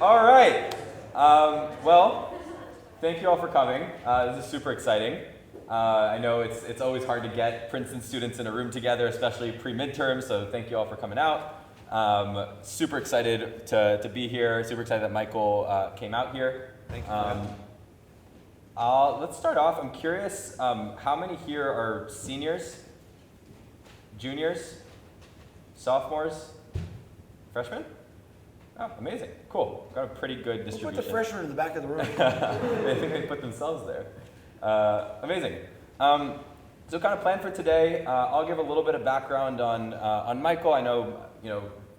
All right. Well, thank you all for coming. This is super exciting. I know it's always hard to get Princeton students in a room together, especially pre-midterm, so thank you all for coming out. Super excited to be here. Super excited that Michael came out here. Thank you. Let's start off. I'm curious, how many here are seniors, juniors, sophomores, freshmen? Oh, amazing. Cool. Got a pretty good distribution. We'll put the freshmen in the back of the room. I think they put themselves there. Amazing. So kind of plan for today, I'll give a little bit of background on Michael. I know,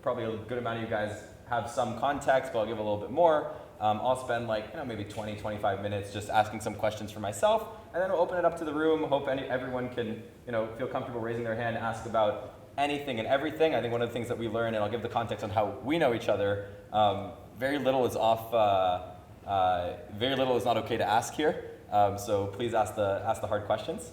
probably a good amount of you guys have some context, but I'll give a little bit more. I'll spend maybe 20, 25 minutes just asking some questions for myself, and then we'll open it up to the room. Hope everyone can, feel comfortable raising their hand, ask about anything and everything. I think one of the things that we learn, and I'll give the context on how we know each other, very little is not okay to ask here. So please ask the hard questions.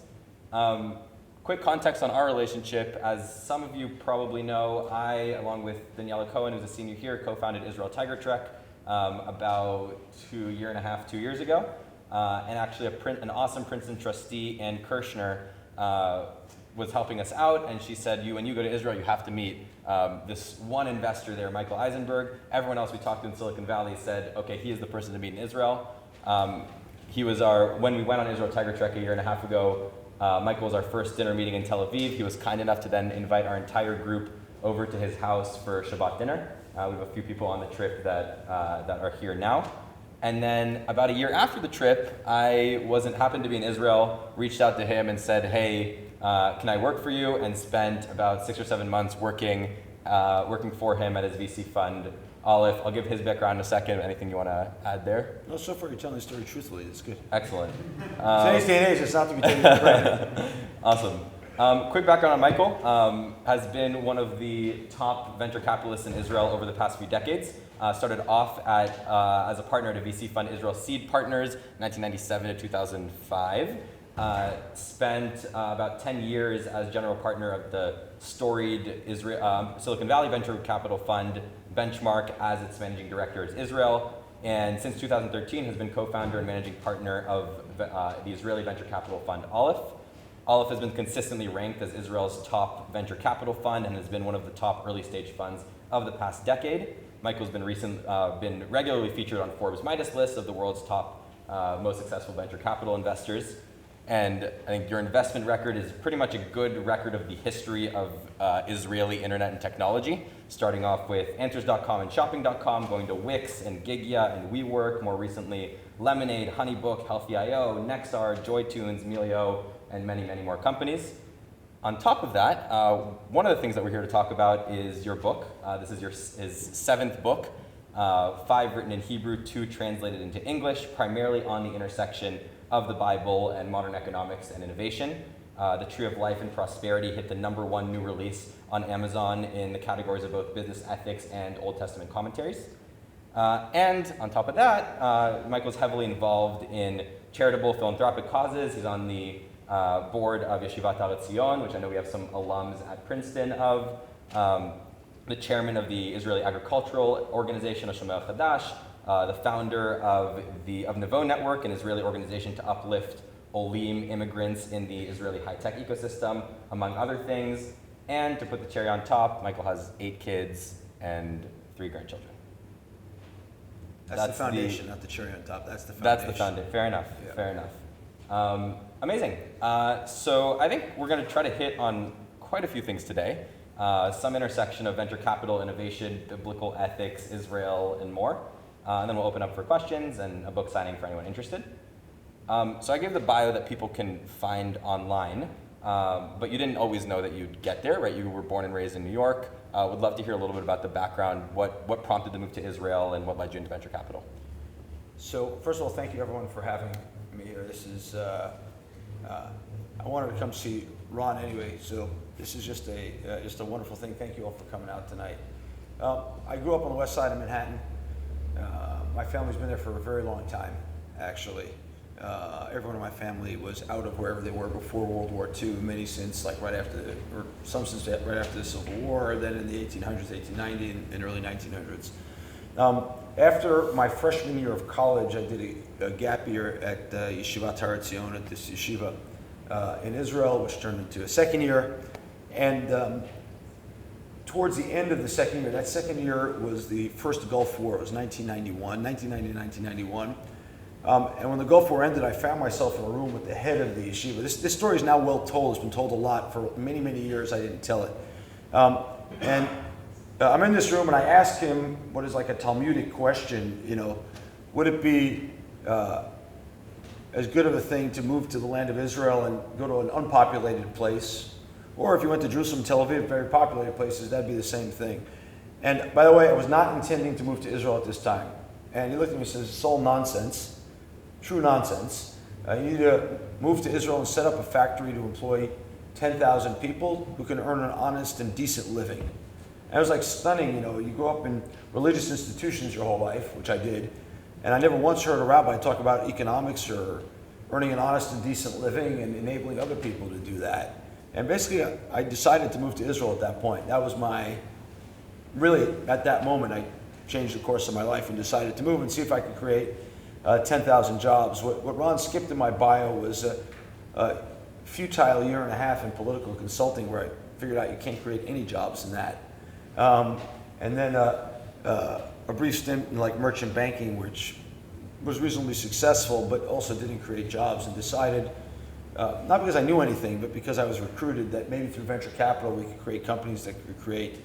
Quick context on our relationship. As some of you probably know, I, along with Daniela Cohen, who's a senior here, co-founded Israel Tiger Trek about 2 years ago. And actually an awesome Princeton trustee, Ann Kirshner, was helping us out, and she said, when you go to Israel, you have to meet this one investor there, Michael Eisenberg. Everyone else we talked to in Silicon Valley said, okay, he is the person to meet in Israel. When we went on Israel Tiger Trek 1.5 years ago, Michael was our first dinner meeting in Tel Aviv. He was kind enough to then invite our entire group over to his house for Shabbat dinner. We have a few people on the trip that are here now. And then about 1 year after the trip, I happened to be in Israel, reached out to him and said, hey, can I work for you? And spent about 6 or 7 months working for him at his VC fund, Aleph. I'll give his background in a second. Anything you want to add there? No, so far you're telling the story truthfully. It's good. Excellent. Today's day and age, it's not to be taken for granted. Awesome. Quick background on Michael. Has been one of the top venture capitalists in Israel over the past few decades. Started off as a partner at a VC fund, Israel Seed Partners, 1997 to 2005. Spent about 10 years as general partner of the storied Silicon Valley Venture Capital Fund, Benchmark, as its managing director is Israel, and since 2013 has been co-founder and managing partner of the Israeli venture capital fund, Aleph. Aleph has been consistently ranked as Israel's top venture capital fund and has been one of the top early stage funds of the past decade. Michael's been regularly featured on Forbes' Midas list of the world's top most successful venture capital investors. And I think your investment record is pretty much a good record of the history of Israeli internet and technology, starting off with Answers.com and Shopping.com, going to Wix and Gigya and WeWork, more recently Lemonade, Honeybook, Healthy.io, Nexar, JoyTunes, Melio, and many, many more companies. On top of that, one of the things that we're here to talk about is your book. This is his 7th book, 5 written in Hebrew, 2 translated into English, primarily on the intersection of the Bible and modern economics and innovation. The Tree of Life and Prosperity hit the #1 new release on Amazon in the categories of both business ethics and Old Testament commentaries. And on top of that, Michael's heavily involved in charitable philanthropic causes. He's on the board of Yeshivat Har Etzion, which I know we have some alums at Princeton of, the chairman of the Israeli Agricultural Organization, Hashomer Chadash, the founder of Nevo Network, an Israeli organization to uplift Olim immigrants in the Israeli high-tech ecosystem, among other things. And to put the cherry on top, Michael has 8 kids and 3 grandchildren. That's the foundation, not the cherry on top. That's the foundation. That's the foundation. Fair enough. Yeah. Fair enough. Amazing. So I think we're going to try to hit on quite a few things today. Some intersection of venture capital, innovation, biblical ethics, Israel, and more. And then we'll open up for questions and a book signing for anyone interested. So I gave the bio that people can find online, but you didn't always know that you'd get there, right? You were born and raised in New York. Would love to hear a little bit about the background, what prompted the move to Israel and what led you into venture capital. So first of all, thank you everyone for having me here. This is, I wanted to come see Ron anyway, so this is just a wonderful thing. Thank you all for coming out tonight. I grew up on the west side of Manhattan. My family's been there for a very long time, actually. Everyone in my family was out of wherever they were before World War II, many since right after the Civil War, then in the 1800s, 1890, and early 1900s. After my freshman year of college, I did a gap year at Yeshivat Har Etzion, at this yeshiva in Israel, which turned into a second year. And towards the end of the second year, that second year was the first Gulf War. It was 1991. And when the Gulf War ended, I found myself in a room with the head of the yeshiva. This story is now well told. It's been told a lot. For many, many years, I didn't tell it. I'm in this room, and I asked him what is like a Talmudic question, would it be as good of a thing to move to the land of Israel and go to an unpopulated place? Or if you went to Jerusalem, Tel Aviv, very populated places, that'd be the same thing. And by the way, I was not intending to move to Israel at this time. And he looked at me and says, it's all nonsense, true nonsense. You need to move to Israel and set up a factory to employ 10,000 people who can earn an honest and decent living. And it was like stunning, you grow up in religious institutions your whole life, which I did, and I never once heard a rabbi talk about economics or earning an honest and decent living and enabling other people to do that. And basically, I decided to move to Israel at that point. That was really, at that moment, I changed the course of my life and decided to move and see if I could create 10,000 jobs. What Ron skipped in my bio was a futile year and a half in political consulting, where I figured out you can't create any jobs in that. And then a brief stint in merchant banking, which was reasonably successful, but also didn't create jobs, and decided, not because I knew anything, but because I was recruited, that maybe through venture capital we could create companies that could create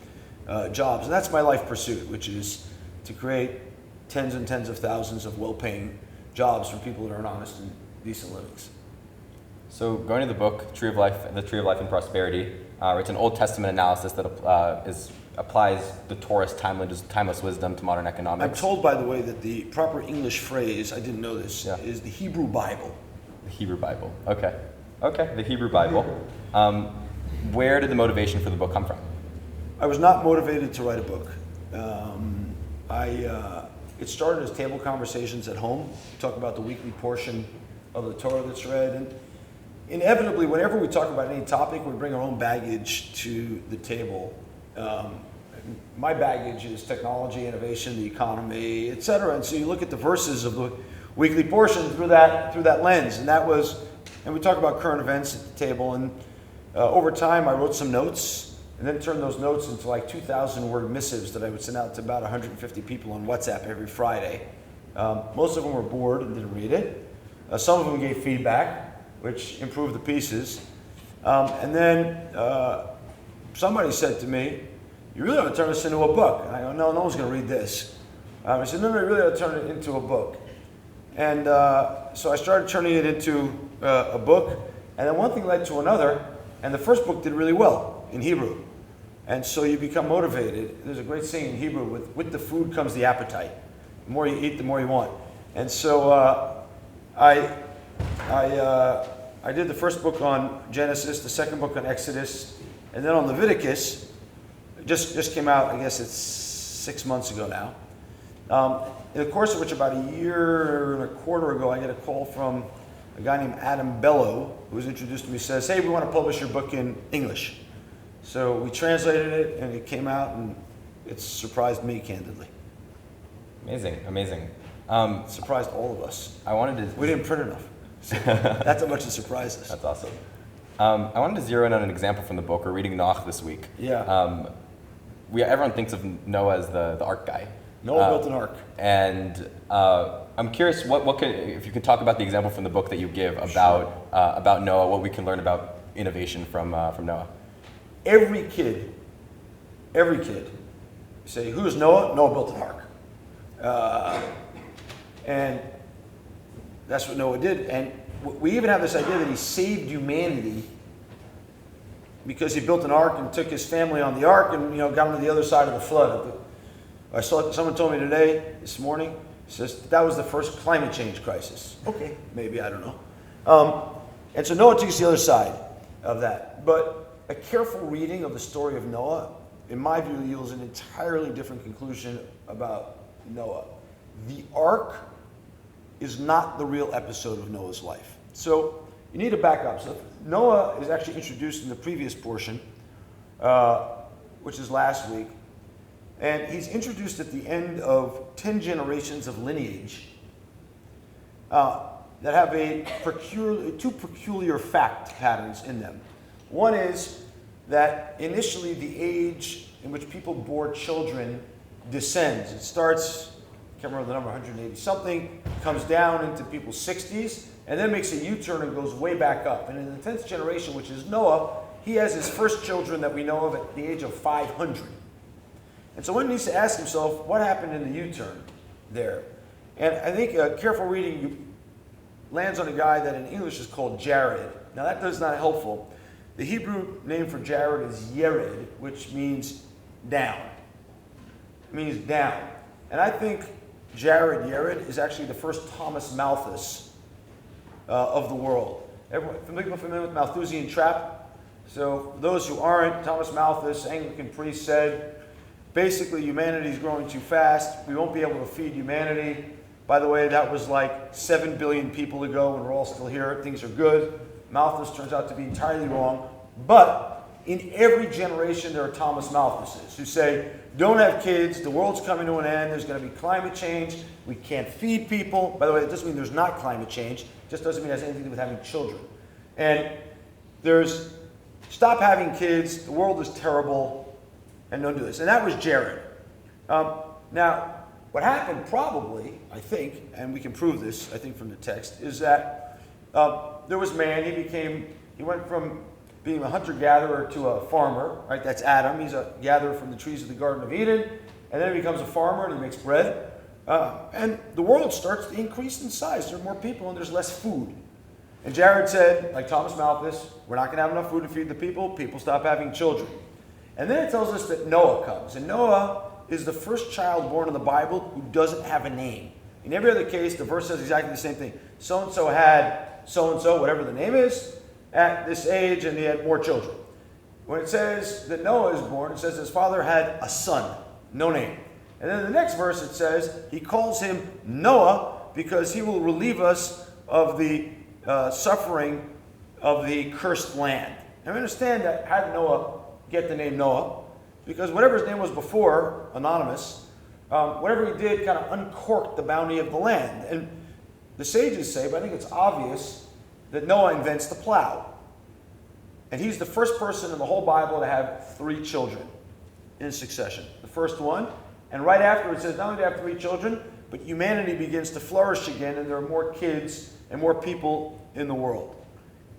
jobs. And that's my life pursuit, which is to create tens and tens of thousands of well-paying jobs for people that earn honest and decent livings. So going to the book, The Tree of Life and Prosperity, it's an Old Testament analysis that applies the Torah's timeless wisdom to modern economics. I'm told, by the way, that the proper English phrase, I didn't know this, is the Hebrew Bible. The Hebrew Bible. Okay, the Hebrew Bible. Where did the motivation for the book come from? I was not motivated to write a book. It started as table conversations at home. We talk about the weekly portion of the Torah that's read. And inevitably, whenever we talk about any topic, we bring our own baggage to the table. My baggage is technology, innovation, the economy, etc. And so you look at the verses of the weekly portion through that lens. And we talk about current events at the table. And over time, I wrote some notes, and then turned those notes into 2,000-word missives that I would send out to about 150 people on WhatsApp every Friday. Most of them were bored and didn't read it. Some of them gave feedback, which improved the pieces. And then somebody said to me, you really ought to turn this into a book. And I go, no one's going to read this. I said, no, you really ought to turn it into a book. And so I started turning it into a book. And then one thing led to another. And the first book did really well in Hebrew. And so you become motivated. There's a great saying in Hebrew, with the food comes the appetite. The more you eat, the more you want. And so I did the first book on Genesis, the second book on Exodus, and then on Leviticus. It just came out, I guess it's 6 months ago now. In the course of which, about a year and a quarter ago, I get a call from a guy named Adam Bellow, who was introduced to me, says, hey, we want to publish your book in English. So we translated it, and it came out, and it surprised me, candidly. Amazing. It surprised all of us. We didn't print enough. So that's how much it surprised us. That's awesome. I wanted to zero in on an example from the book. We're reading Noach this week. Yeah. Everyone thinks of Noah as the ark guy. Noah built an ark. And I'm curious, if you can talk about the example from the book that you give about Noah, what we can learn about innovation from Noah. Every kid, say, who's Noah? Noah built an ark. And that's what Noah did. And we even have this idea that he saved humanity because he built an ark and took his family on the ark and got them to the other side of the flood. Someone told me this morning, says that was the first climate change crisis. Okay, maybe, I don't know. And so Noah takes the other side of that. But a careful reading of the story of Noah, in my view, yields an entirely different conclusion about Noah. The ark is not the real episode of Noah's life. So you need to back up. So Noah is actually introduced in the previous portion, which is last week. And he's introduced at the end of 10 generations of lineage that have two peculiar fact patterns in them. One is that initially the age in which people bore children descends. It starts, I can't remember the number, 180 something, comes down into people's 60s, and then makes a U-turn and goes way back up. And in the 10th generation, which is Noah, he has his first children that we know of at the age of 500. And so one needs to ask himself, what happened in the U-turn there? And I think careful reading lands on a guy that in English is called Jared. Now that is not helpful. The Hebrew name for Jared is Yered, which means down. It means down. And I think Jared Yered is actually the first Thomas Malthus of the world. Everyone familiar with Malthusian trap? So for those who aren't, Thomas Malthus, Anglican priest, said, basically humanity is growing too fast. We won't be able to feed humanity. By the way, that was like 7 billion people ago, and we're all still here. Things are good. Malthus turns out to be entirely wrong. But in every generation, there are Thomas Malthuses who say, don't have kids. The world's coming to an end. There's going to be climate change. We can't feed people. By the way, it doesn't mean there's not climate change. It just doesn't mean it has anything to do with having children. And there's stop having kids. The world is terrible. And don't do this. And that was Jared. Now, what happened probably, I think, and we can prove this, I think, from the text, is that there was man. He went from being a hunter-gatherer to a farmer, right? That's Adam. He's a gatherer from the trees of the Garden of Eden. And then he becomes a farmer and he makes bread. And the world starts to increase in size. There are more people and there's less food. And Jared said, like Thomas Malthus, we're not going to have enough food to feed the people. People stop having children. And then it tells us that Noah comes. And Noah is the first child born in the Bible who doesn't have a name. In every other case, the verse says exactly the same thing. So-and-so had so-and-so, whatever the name is, at this age, and he had more children. When it says that Noah is born, it says his father had a son, no name. And then in the next verse it says he calls him Noah because he will relieve us of the suffering of the cursed land. And we understand that how did Noah get the name Noah? Because whatever his name was before, anonymous, whatever he did kind of uncorked the bounty of the land. And the sages say, but I think it's obvious, that Noah invents the plow. And he's the first person in the whole Bible to have 3 children in succession. The first one, and right after it says not only to have 3 children, but humanity begins to flourish again and there are more kids and more people in the world.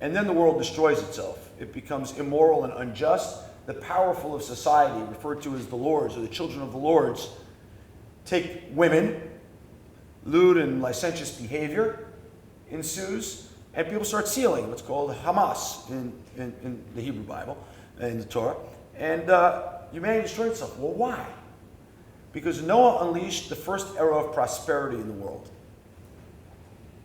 And then the world destroys itself. It becomes immoral and unjust. The powerful of society, referred to as the lords or the children of the lords, take women. Lewd and licentious behavior ensues. And people start stealing what's called Hamas in the Hebrew Bible, in the Torah. And humanity destroyed itself. Well, why? Because Noah unleashed the first era of prosperity in the world.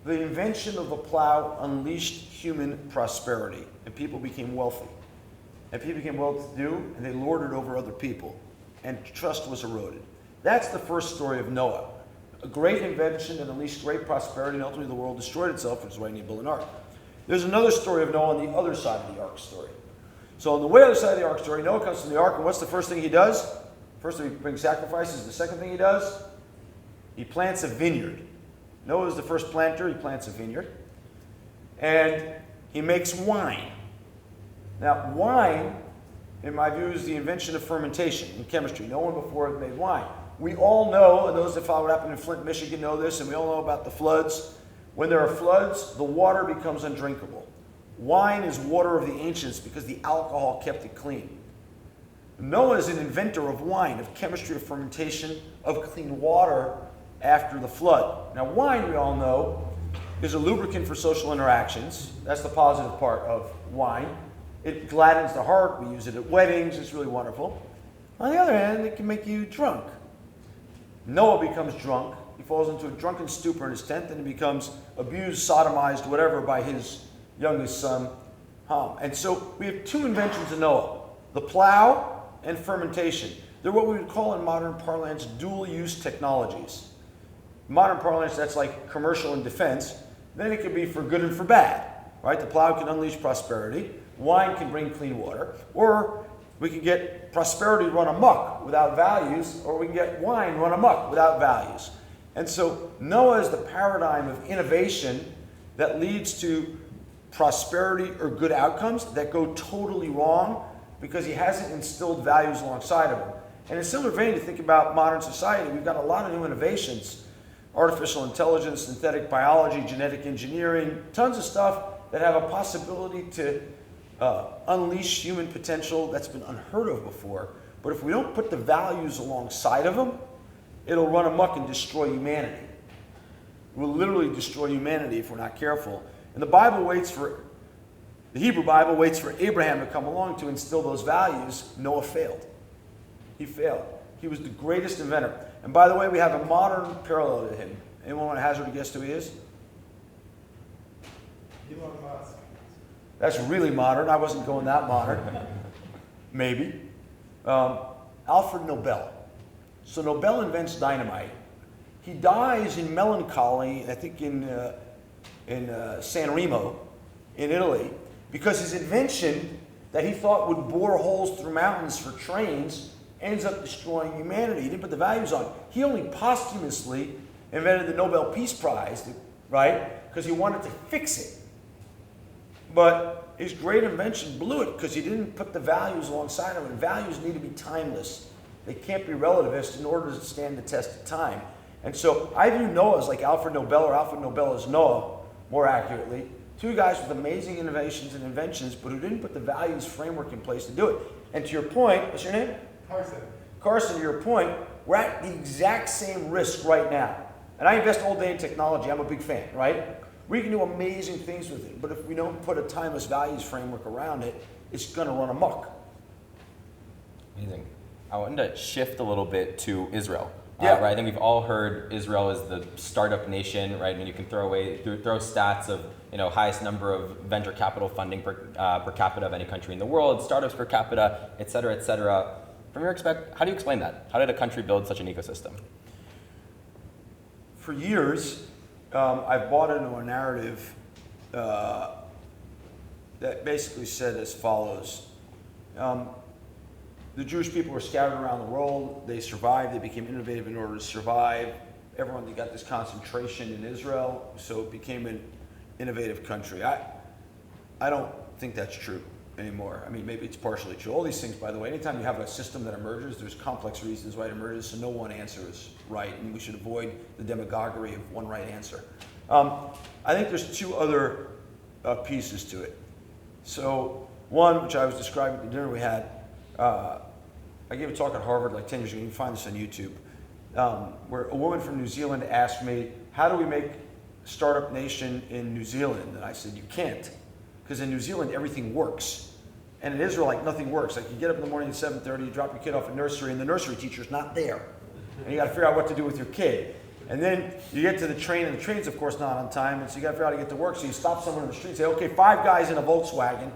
The invention of the plow unleashed human prosperity, and people became wealthy. And people became well-to-do, and they lorded over other people. And trust was eroded. That's the first story of Noah. A great invention that unleashed great prosperity, and ultimately the world destroyed itself, which is why you need to build an ark. There's another story of Noah on the other side of the ark story. So on the way other side of the ark story, Noah comes to the ark, and what's the first thing he does? First thing, he brings sacrifices. The second thing he does, he plants a vineyard. Noah is the first planter. He plants a vineyard. And he makes wine. Now, wine, in my view, is the invention of fermentation in chemistry. No one before had made wine. We all know, and those that follow what happened in Flint, Michigan know this, and we all know about the floods. When there are floods, the water becomes undrinkable. Wine is water of the ancients because the alcohol kept it clean. Noah is an inventor of wine, of chemistry, of fermentation, of clean water after the flood. Now, wine, we all know, is a lubricant for social interactions. That's the positive part of wine. It gladdens the heart. We use it at weddings. It's really wonderful. On the other hand, it can make you drunk. Noah becomes drunk. He falls into a drunken stupor in his tent, and he becomes abused, sodomized, whatever, by his youngest son, Ham. And so we have 2 inventions of Noah, the plow and fermentation. They're what we would call in modern parlance dual-use technologies. In modern parlance, that's like commercial and defense. Then it can be for good and for bad, right? The plow can unleash prosperity. Wine can bring clean water. Or We can get prosperity run amok without values, or we can get wine run amok without values. And so Noah is the paradigm of innovation that leads to prosperity or good outcomes that go totally wrong because he hasn't instilled values alongside of him. And in a similar vein, to think about modern society, we've got a lot of new innovations: artificial intelligence, synthetic biology, genetic engineering, tons of stuff that have a possibility to unleash human potential that's been unheard of before. But if we don't put the values alongside of them, it'll run amok and destroy humanity. It will literally destroy humanity if we're not careful. And the Hebrew Bible waits for Abraham to come along to instill those values. Noah failed. He failed. He was the greatest inventor. And by the way, we have a modern parallel to him. Anyone want to hazard a guess who he is? Elon Musk. That's really modern. I wasn't going that modern. Maybe. Alfred Nobel. So Nobel invents dynamite. He dies in melancholy, I think in San Remo, in Italy, because his invention that he thought would bore holes through mountains for trains ends up destroying humanity. He didn't put the values on it. He only posthumously invented the Nobel Peace Prize, right? Because he wanted to fix it. But his great invention blew it because he didn't put the values alongside of it. And values need to be timeless. They can't be relativist in order to stand the test of time. And so I view Noah as like Alfred Nobel, or Alfred Nobel as Noah, more accurately. Two guys with amazing innovations and inventions, but who didn't put the values framework in place to do it. And to your point, what's your name? Carson. Carson, to your point, we're at the exact same risk right now. And I invest all day in technology. I'm a big fan, right? We can do amazing things with it, but if we don't put a timeless values framework around it, it's going to run amok. Amazing. I wanted to shift a little bit to Israel. Yeah. Right. I think we've all heard Israel is the startup nation, right? I mean, you can throw stats of, highest number of venture capital funding per capita of any country in the world, startups per capita, et cetera, et cetera. From your perspective, how do you explain that? How did a country build such an ecosystem? For years, I've bought into a narrative that basically said as follows. The Jewish people were scattered around the world. They survived. They became innovative in order to survive. Everyone got this concentration in Israel, so it became an innovative country. I don't think that's true anymore. I mean, maybe it's partially true. All these things, by the way, anytime you have a system that emerges, there's complex reasons why it emerges, so no one answer is right, and we should avoid the demagoguery of one right answer. I think there's two other pieces to it. So one, which I was describing at the dinner we had, I gave a talk at Harvard like 10 years ago. You can find this on YouTube, where a woman from New Zealand asked me, how do we make startup nation in New Zealand? And I said, you can't, because in New Zealand everything works. And in Israel, like, nothing works. Like, you get up in the morning at 7:30, you drop your kid off at nursery, and the nursery teacher's not there. And you got to figure out what to do with your kid. And then you get to the train, and the train's, of course, not on time, and so you got to figure out how to get to work. So you stop somewhere in the street and say, okay, 5 guys in a Volkswagen,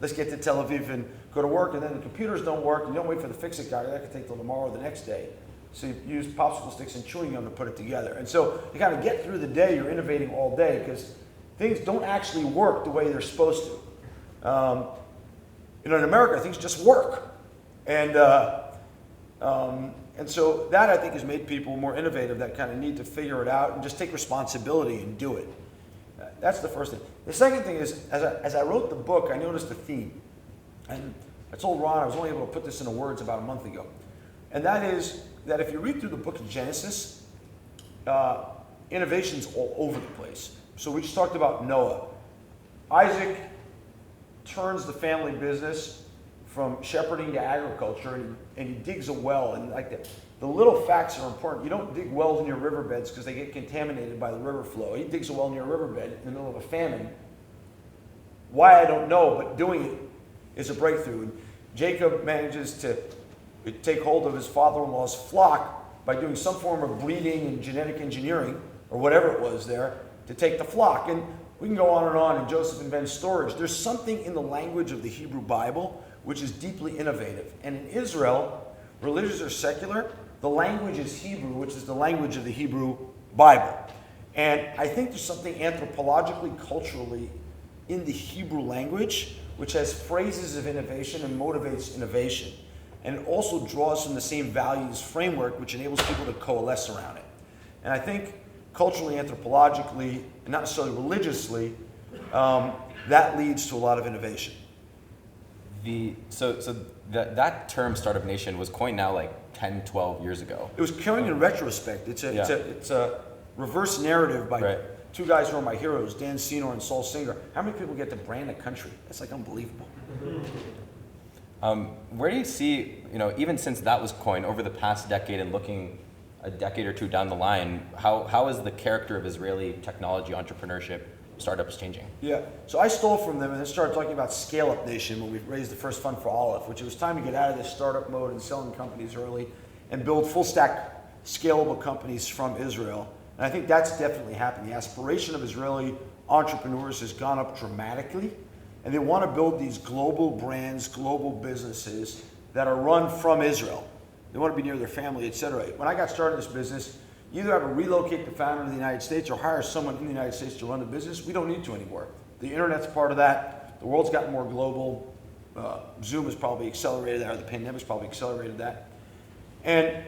let's get to Tel Aviv and go to work. And then the computers don't work. You don't wait for the fix-it guy. That could take till tomorrow or the next day. So you use popsicle sticks and chewing gum to put it together. And so you kind of get through the day. You're innovating all day because things don't actually work the way they're supposed to. In America, things just work. And so that, I think, has made people more innovative that kind of need to figure it out and just take responsibility and do it. That's the first thing. The second thing is, as I wrote the book, I noticed a theme. And I told Ron I was only able to put this into words about a month ago. And that is that if you read through the book of Genesis, innovation's all over the place. So we just talked about Noah. Isaac turns the family business from shepherding to agriculture, and he digs a well. And like the little facts are important. You don't dig wells near riverbeds because they get contaminated by the river flow. He digs a well near a riverbed in the middle of a famine. Why, I don't know, but doing it is a breakthrough. And Jacob manages to take hold of his father-in-law's flock by doing some form of breeding and genetic engineering, or whatever it was there, to take the flock. And we can go on, and Joseph invents storage. There's something in the language of the Hebrew Bible which is deeply innovative. And in Israel, religious or secular, the language is Hebrew, which is the language of the Hebrew Bible. And I think there's something anthropologically, culturally in the Hebrew language, which has phrases of innovation and motivates innovation. And it also draws from the same values framework, which enables people to coalesce around it. And I think culturally, anthropologically, and not necessarily religiously, that leads to a lot of innovation. That term Startup Nation was coined now like 10, 12 years ago. It was coined in retrospect. It's a reverse narrative by two guys who are my heroes, Dan Senor and Saul Singer. How many people get to brand a country? That's like unbelievable. Where do you see, even since that was coined over the past decade and looking a decade or two down the line, how is the character of Israeli technology entrepreneurship startups changing? Yeah, so I stole from them and then started talking about Scale Up Nation when we raised the first fund for Olive, which it was time to get out of this startup mode and selling companies early and build full stack scalable companies from Israel. And I think that's definitely happened. The aspiration of Israeli entrepreneurs has gone up dramatically, and they want to build these global brands, global businesses that are run from Israel. They want to be near their family, etc. When I got started in this business, you either have to relocate the founder to the United States or hire someone in the United States to run the business. We don't need to anymore. The internet's part of that. The world's gotten more global. Zoom has probably accelerated that, or the pandemic's probably accelerated that. And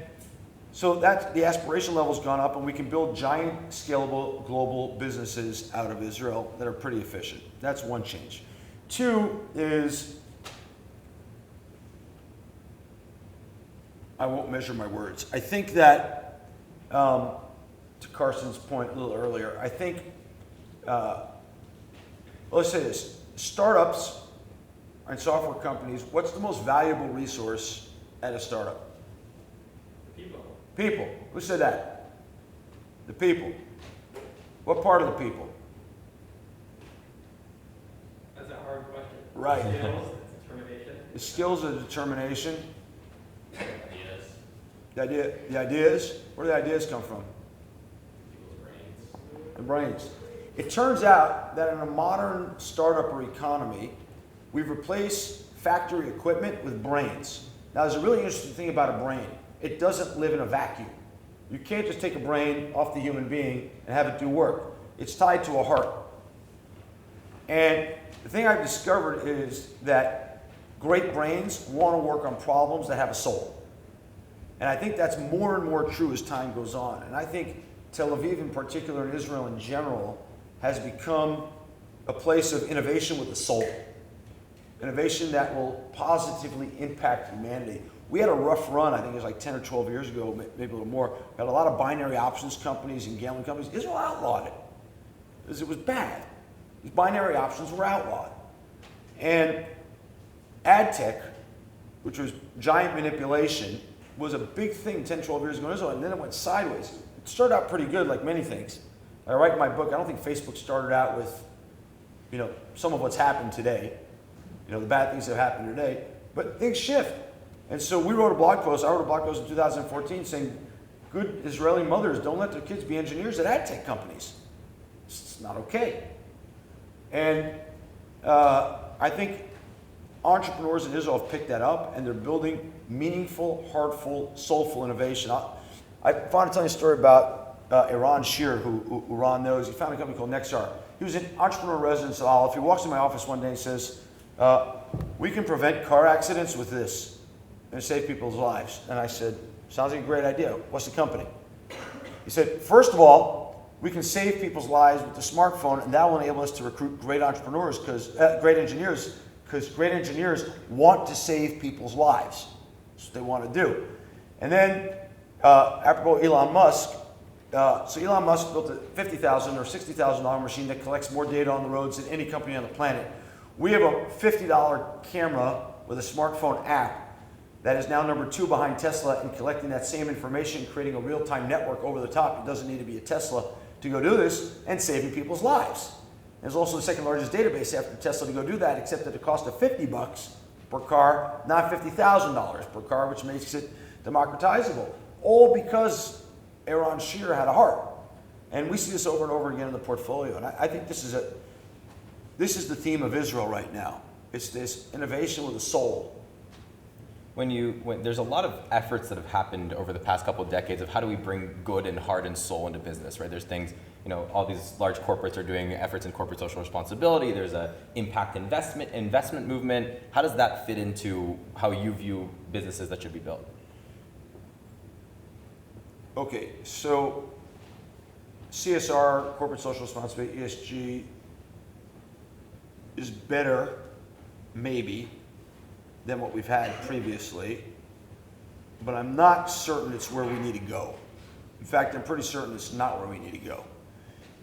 so that's, the aspiration level's gone up, and we can build giant, scalable, global businesses out of Israel that are pretty efficient. That's one change. Two is, I won't measure my words. I think that, to Carson's point a little earlier, I think, let's say this, startups and software companies, what's the most valuable resource at a startup? People. People. Who said that? The people. What part of the people? That's a hard question. Right. Skills, determination. The skills of determination. Ideas. The ideas. Where do the ideas come from? People's brains. The brains. It turns out that in a modern startup or economy, we've replaced factory equipment with brains. Now, there's a really interesting thing about a brain. It doesn't live in a vacuum. You can't just take a brain off the human being and have it do work. It's tied to a heart. And the thing I've discovered is that great brains want to work on problems that have a soul. And I think that's more and more true as time goes on. And I think Tel Aviv in particular, and Israel in general, has become a place of innovation with a soul. Innovation that will positively impact humanity. We had a rough run, I think it was like 10 or 12 years ago, maybe a little more. We had a lot of binary options companies and gambling companies. Israel outlawed it because it was bad. These binary options were outlawed. And ad tech, which was giant manipulation, was a big thing 10, 12 years ago in Israel, and then it went sideways. It started out pretty good, like many things. I write in my book, I don't think Facebook started out with, some of what's happened today, the bad things that have happened today, but things shift. And so we wrote a blog post, I wrote a blog post in 2014 saying, good Israeli mothers don't let their kids be engineers at ad tech companies. It's not okay. And I think entrepreneurs in Israel have picked that up, and they're building meaningful, heartful, soulful innovation. I want to tell you a story about Eran Shir, who Ron knows. He founded a company called Nexar. He was an entrepreneur in residence at Olive. He walks in my office one day and says, we can prevent car accidents with this and save people's lives. And I said, sounds like a great idea. What's the company? He said, first of all, we can save people's lives with the smartphone, and that will enable us to recruit great entrepreneurs, great engineers, because great engineers want to save people's lives. That's what they want to do. And then, apropos Elon Musk, so Elon Musk built a $50,000 or $60,000 machine that collects more data on the roads than any company on the planet. We have a $50 camera with a smartphone app that is now number 2 behind Tesla in collecting that same information, creating a real-time network over the top. It doesn't need to be a Tesla to go do this, and saving people's lives. There's also the second largest database after Tesla to go do that, except at the cost of $50 per car, not $50,000 per car, which makes it democratizable. All because Eran Shir had a heart. And we see this over and over again in the portfolio. And I think this is the theme of Israel right now. It's this innovation with a soul. when there's a lot of efforts that have happened over the past couple of decades of how do we bring good and heart and soul into business, right? There's things, all these large corporates are doing efforts in corporate social responsibility. There's a impact investment movement. How does that fit into how you view businesses that should be built? Okay, so CSR, corporate social responsibility, ESG, is better, maybe, than what we've had previously, but I'm not certain it's where we need to go. In fact, I'm pretty certain it's not where we need to go.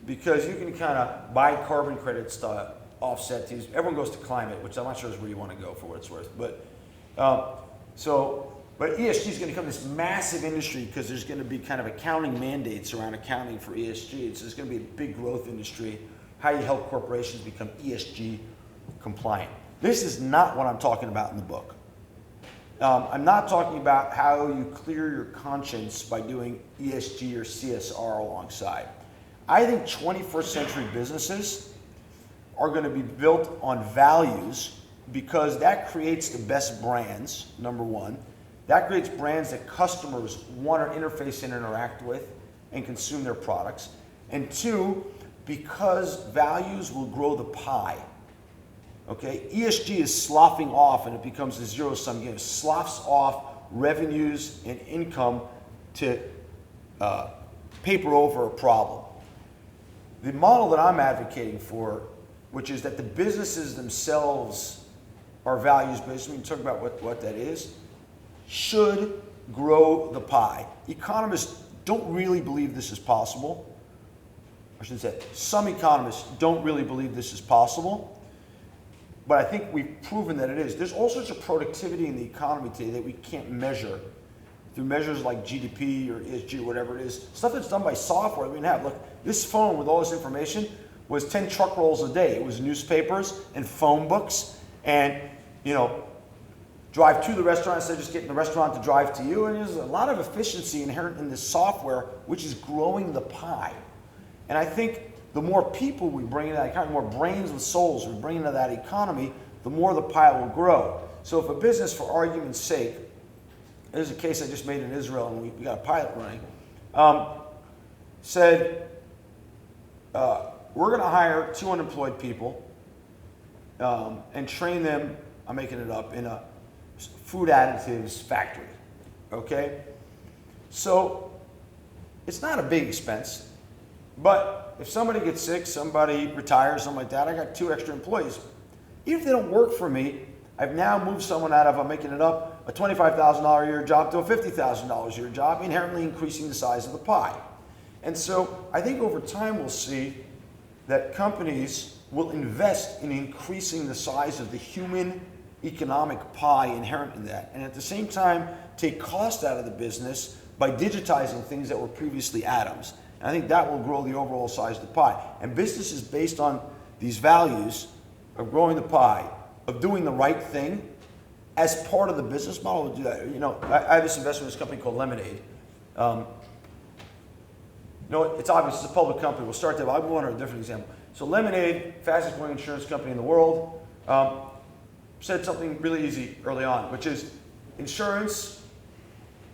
Because you can kind of buy carbon credits to offset these. Everyone goes to climate, which I'm not sure is where you want to go for what it's worth. But ESG is going to become this massive industry because there's going to be kind of accounting mandates around accounting for ESG. So it's going to be a big growth industry. How you help corporations become ESG compliant. This is not what I'm talking about in the book. I'm not talking about how you clear your conscience by doing ESG or CSR alongside. I think 21st century businesses are going to be built on values because that creates the best brands, number one. That creates brands that customers want to interface and interact with and consume their products. And two, because values will grow the pie. Okay, ESG is sloughing off and it becomes a zero-sum game. It sloughs off revenues and income to paper over a problem. The model that I'm advocating for, which is that the businesses themselves are values-based, we can talk about what that is, should grow the pie. Economists don't really believe this is possible. I should say, some economists don't really believe this is possible. But I think we've proven that it is. There's all sorts of productivity in the economy today that we can't measure through measures like GDP or ESG or whatever it is. Stuff that's done by software that we didn't have. Look, this phone with all this information was 10 truck rolls a day. It was newspapers and phone books and, drive to the restaurant instead of just getting the restaurant to drive to you. And there's a lot of efficiency inherent in this software, which is growing the pie. And I think the more people we bring into that economy, the more brains with souls we bring into that economy, the more the pie will grow. So if a business, for argument's sake, there's a case I just made in Israel and we got a pilot running, said, we're going to hire 2 unemployed people and train them, I'm making it up, in a food additives factory, okay? So it's not a big expense, but if somebody gets sick, somebody retires, something like that, I got 2 extra employees. Even if they don't work for me, I've now moved someone out of, I'm making it up, a $25,000 a year job to a $50,000 a year job, inherently increasing the size of the pie. And so I think over time we'll see that companies will invest in increasing the size of the human economic pie inherent in that, and at the same time take cost out of the business by digitizing things that were previously atoms. And I think that will grow the overall size of the pie. And businesses based on these values of growing the pie, of doing the right thing, as part of the business model will do that. I have this investment in this company called Lemonade. It's obvious, it's a public company. We'll start there. I'll go on to a different example. So Lemonade, fastest growing insurance company in the world, said something really easy early on, which is insurance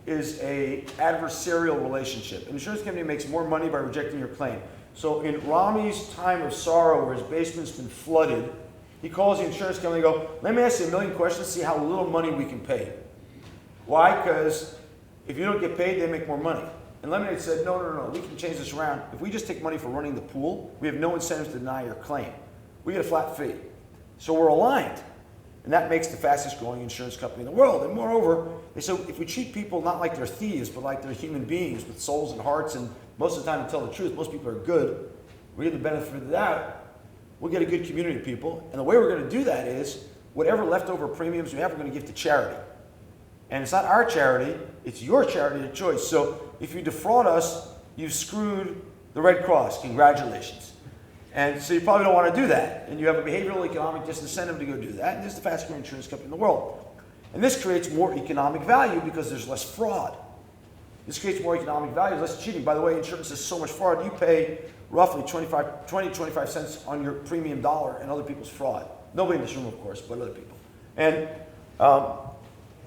is a adversarial relationship. An insurance company makes more money by rejecting your claim. So in Rami's time of sorrow where his basement's been flooded, he calls the insurance company and goes, let me ask you a million questions, see how little money we can pay. Why? Because if you don't get paid, they make more money. And Lemonade said, no, we can change this around. If we just take money for running the pool, we have no incentive to deny your claim. We get a flat fee. So we're aligned. And that makes the fastest growing insurance company in the world. And moreover, they said if we treat people not like they're thieves, but like they're human beings with souls and hearts, and most of the time to tell the truth, most people are good, we get the benefit of that, we'll get a good community of people. And the way we're going to do that is whatever leftover premiums we have, we're going to give to charity. And it's not our charity, it's your charity of choice. So if you defraud us, you've screwed the Red Cross. Congratulations. And so you probably don't want to do that. And you have a behavioral economic disincentive to go do that. And this is the fastest growing insurance company in the world. And this creates more economic value because there's less fraud. This creates more economic value, less cheating. By the way, insurance is so much fraud. You pay roughly 25 cents on your premium dollar and other people's fraud. Nobody in this room, of course, but other people. And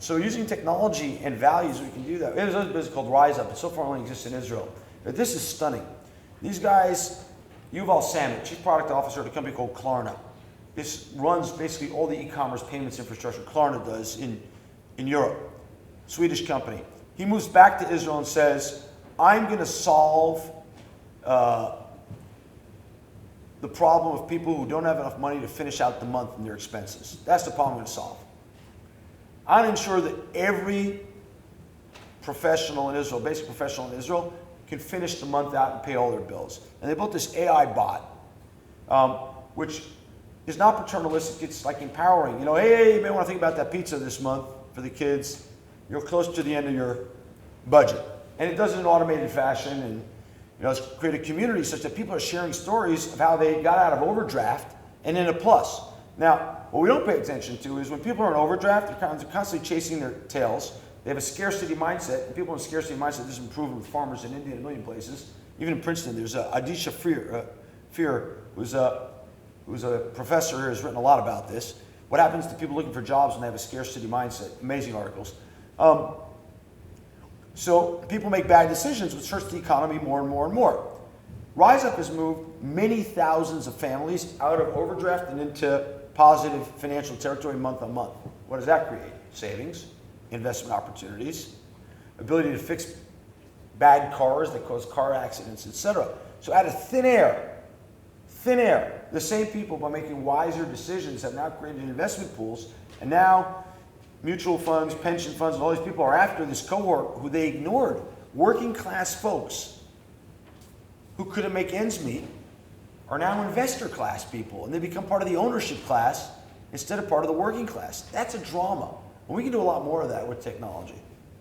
So using technology and values, we can do that. There's a business called Rise Up. It so far only exists in Israel. But this is stunning. These guys, Yuval Samit, Chief Product Officer at a company called Klarna. This runs basically all the e-commerce payments infrastructure Klarna does in Europe. Swedish company. He moves back to Israel and says, I'm going to solve the problem of people who don't have enough money to finish out the month in their expenses. That's the problem I'm going to solve. I'm going to ensure that every professional in Israel, basic professional in Israel, can finish the month out and pay all their bills. And they built this AI bot, which is not paternalistic. It's like empowering. You know, hey, you may want to think about that pizza this month for the kids. You're close to the end of your budget. And it does it in an automated fashion. And you know, it's created a community such that people are sharing stories of how they got out of overdraft and in a plus. Now, what we don't pay attention to is when people are in overdraft, they're constantly chasing their tails. They have a scarcity mindset, and people in scarcity mindset, this is proven with farmers in India and a million places. Even in Princeton, there's Adisha Fear, who's a professor here, has written a lot about this. What happens to people looking for jobs when they have a scarcity mindset? Amazing articles. So people make bad decisions, which hurts the economy more and more and more. Rise Up has moved many thousands of families out of overdraft and into positive financial territory month on month. What does that create? Savings, investment opportunities, ability to fix bad cars that cause car accidents, etc. So out of thin air, the same people, by making wiser decisions, have now created investment pools, and now mutual funds, pension funds, and all these people are after this cohort who they ignored. Working class folks who couldn't make ends meet are now investor class people, and they become part of the ownership class instead of part of the working class. That's a drama. And we can do a lot more of that with technology.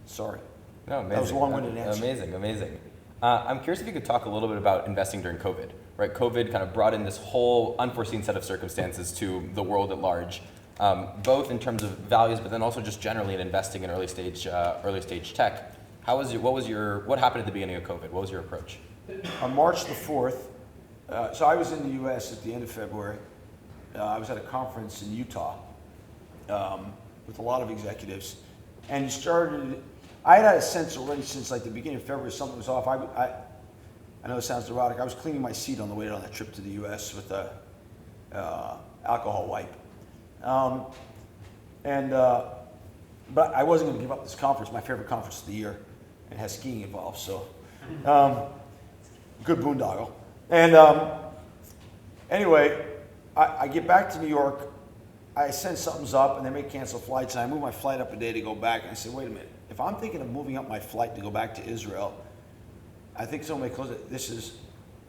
Sorry. No, amazing. That was a long-winded answer. Amazing. I'm curious if you could talk a little bit about investing during COVID. Right, COVID kind of brought in this whole unforeseen set of circumstances to the world at large, both in terms of values, but then also just generally in investing in early stage tech. What happened at the beginning of COVID? What was your approach? On March the 4th, so I was in the US at the end of February. I was at a conference in Utah with a lot of executives, and I had a sense already since like the beginning of February something was off. I know it sounds neurotic. I was cleaning my seat on the way on that trip to the US with a alcohol wipe. But I wasn't going to give up this conference, my favorite conference of the year, and it has skiing involved, so good boondoggle. And anyway, I get back to New York, I sense something's up, and they may cancel flights, and I move my flight up a day to go back, and I say, wait a minute, if I'm thinking of moving up my flight to go back to Israel, I think someone may close it. This is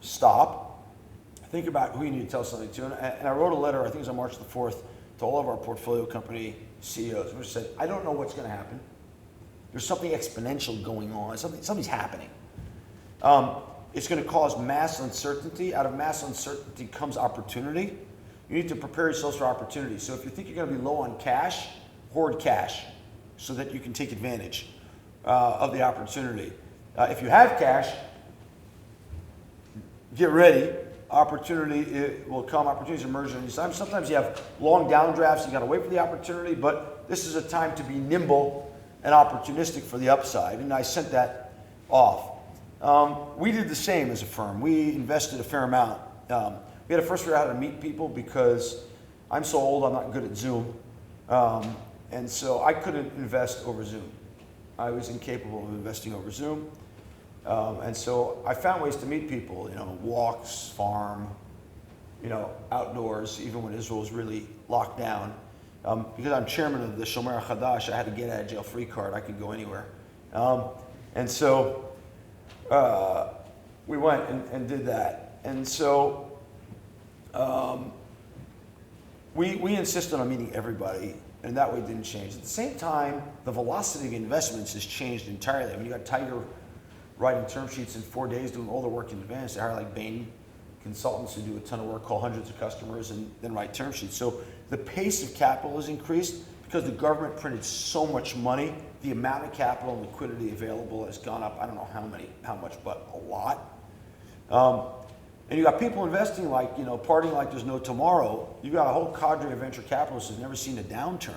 stop. Think about who you need to tell something to. And I wrote a letter, I think it was on March the 4th, to all of our portfolio company CEOs, which said, I don't know what's going to happen. There's something exponential going on. Something's happening. It's going to cause mass uncertainty. Out of mass uncertainty comes opportunity. You need to prepare yourselves for opportunity. So if you think you're going to be low on cash, hoard cash so that you can take advantage of the opportunity. If you have cash, get ready. Opportunity will come. Opportunities emerge. And sometimes you have long downdrafts. You got to wait for the opportunity. But this is a time to be nimble and opportunistic for the upside. And I sent that off. We did the same as a firm. We invested a fair amount. We had to first figure out how to meet people because I'm so old. I'm not good at Zoom, and so I couldn't invest over Zoom. I was incapable of investing over Zoom. And so I found ways to meet people, walks, farm, outdoors, even when Israel was really locked down. Because I'm chairman of the Shomer Chadash, I had to get out of jail free card. I could go anywhere. And so we went and did that. And so we insisted on meeting everybody, and that way it didn't change. At the same time, the velocity of investments has changed entirely. I mean, you got Tiger writing term sheets in 4 days, doing all the work in advance. They hire like Bain consultants who do a ton of work, call hundreds of customers, and then write term sheets. So the pace of capital has increased because the government printed so much money. The amount of capital and liquidity available has gone up. I don't know how much, but a lot. And you got people investing like, partying like there's no tomorrow. You got a whole cadre of venture capitalists who've never seen a downturn.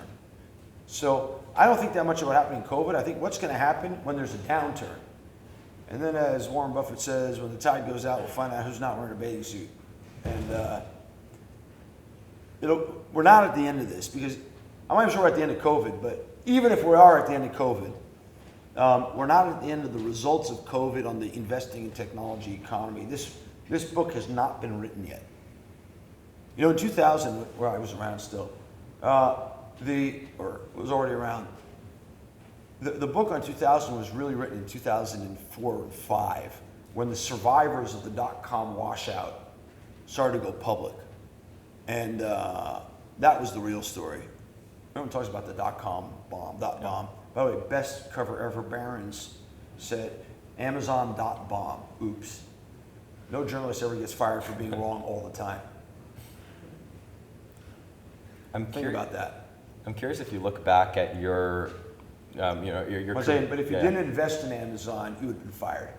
So I don't think that much about happening in COVID. I think what's going to happen when there's a downturn. And then as Warren Buffett says, when the tide goes out, we'll find out who's not wearing a bathing suit. And we're not at the end of this, because I'm not even sure we're at the end of COVID, but even if we are at the end of COVID, we're not at the end of the results of COVID on the investing in technology economy. This book has not been written yet. You know, in 2000, where I was around still, or was already around, the book on 2000 was really written in 2004 and 5, when the survivors of the dot-com washout started to go public. And that was the real story. Everyone talks about the dot-com bomb, dot-bomb. By the way, best cover ever, Barron's said, Amazon dot bomb, oops. No journalist ever gets fired for being wrong all the time. Think about that. I'm curious if you look back at your, your I'm saying, but if you didn't invest in Amazon, you would have been fired.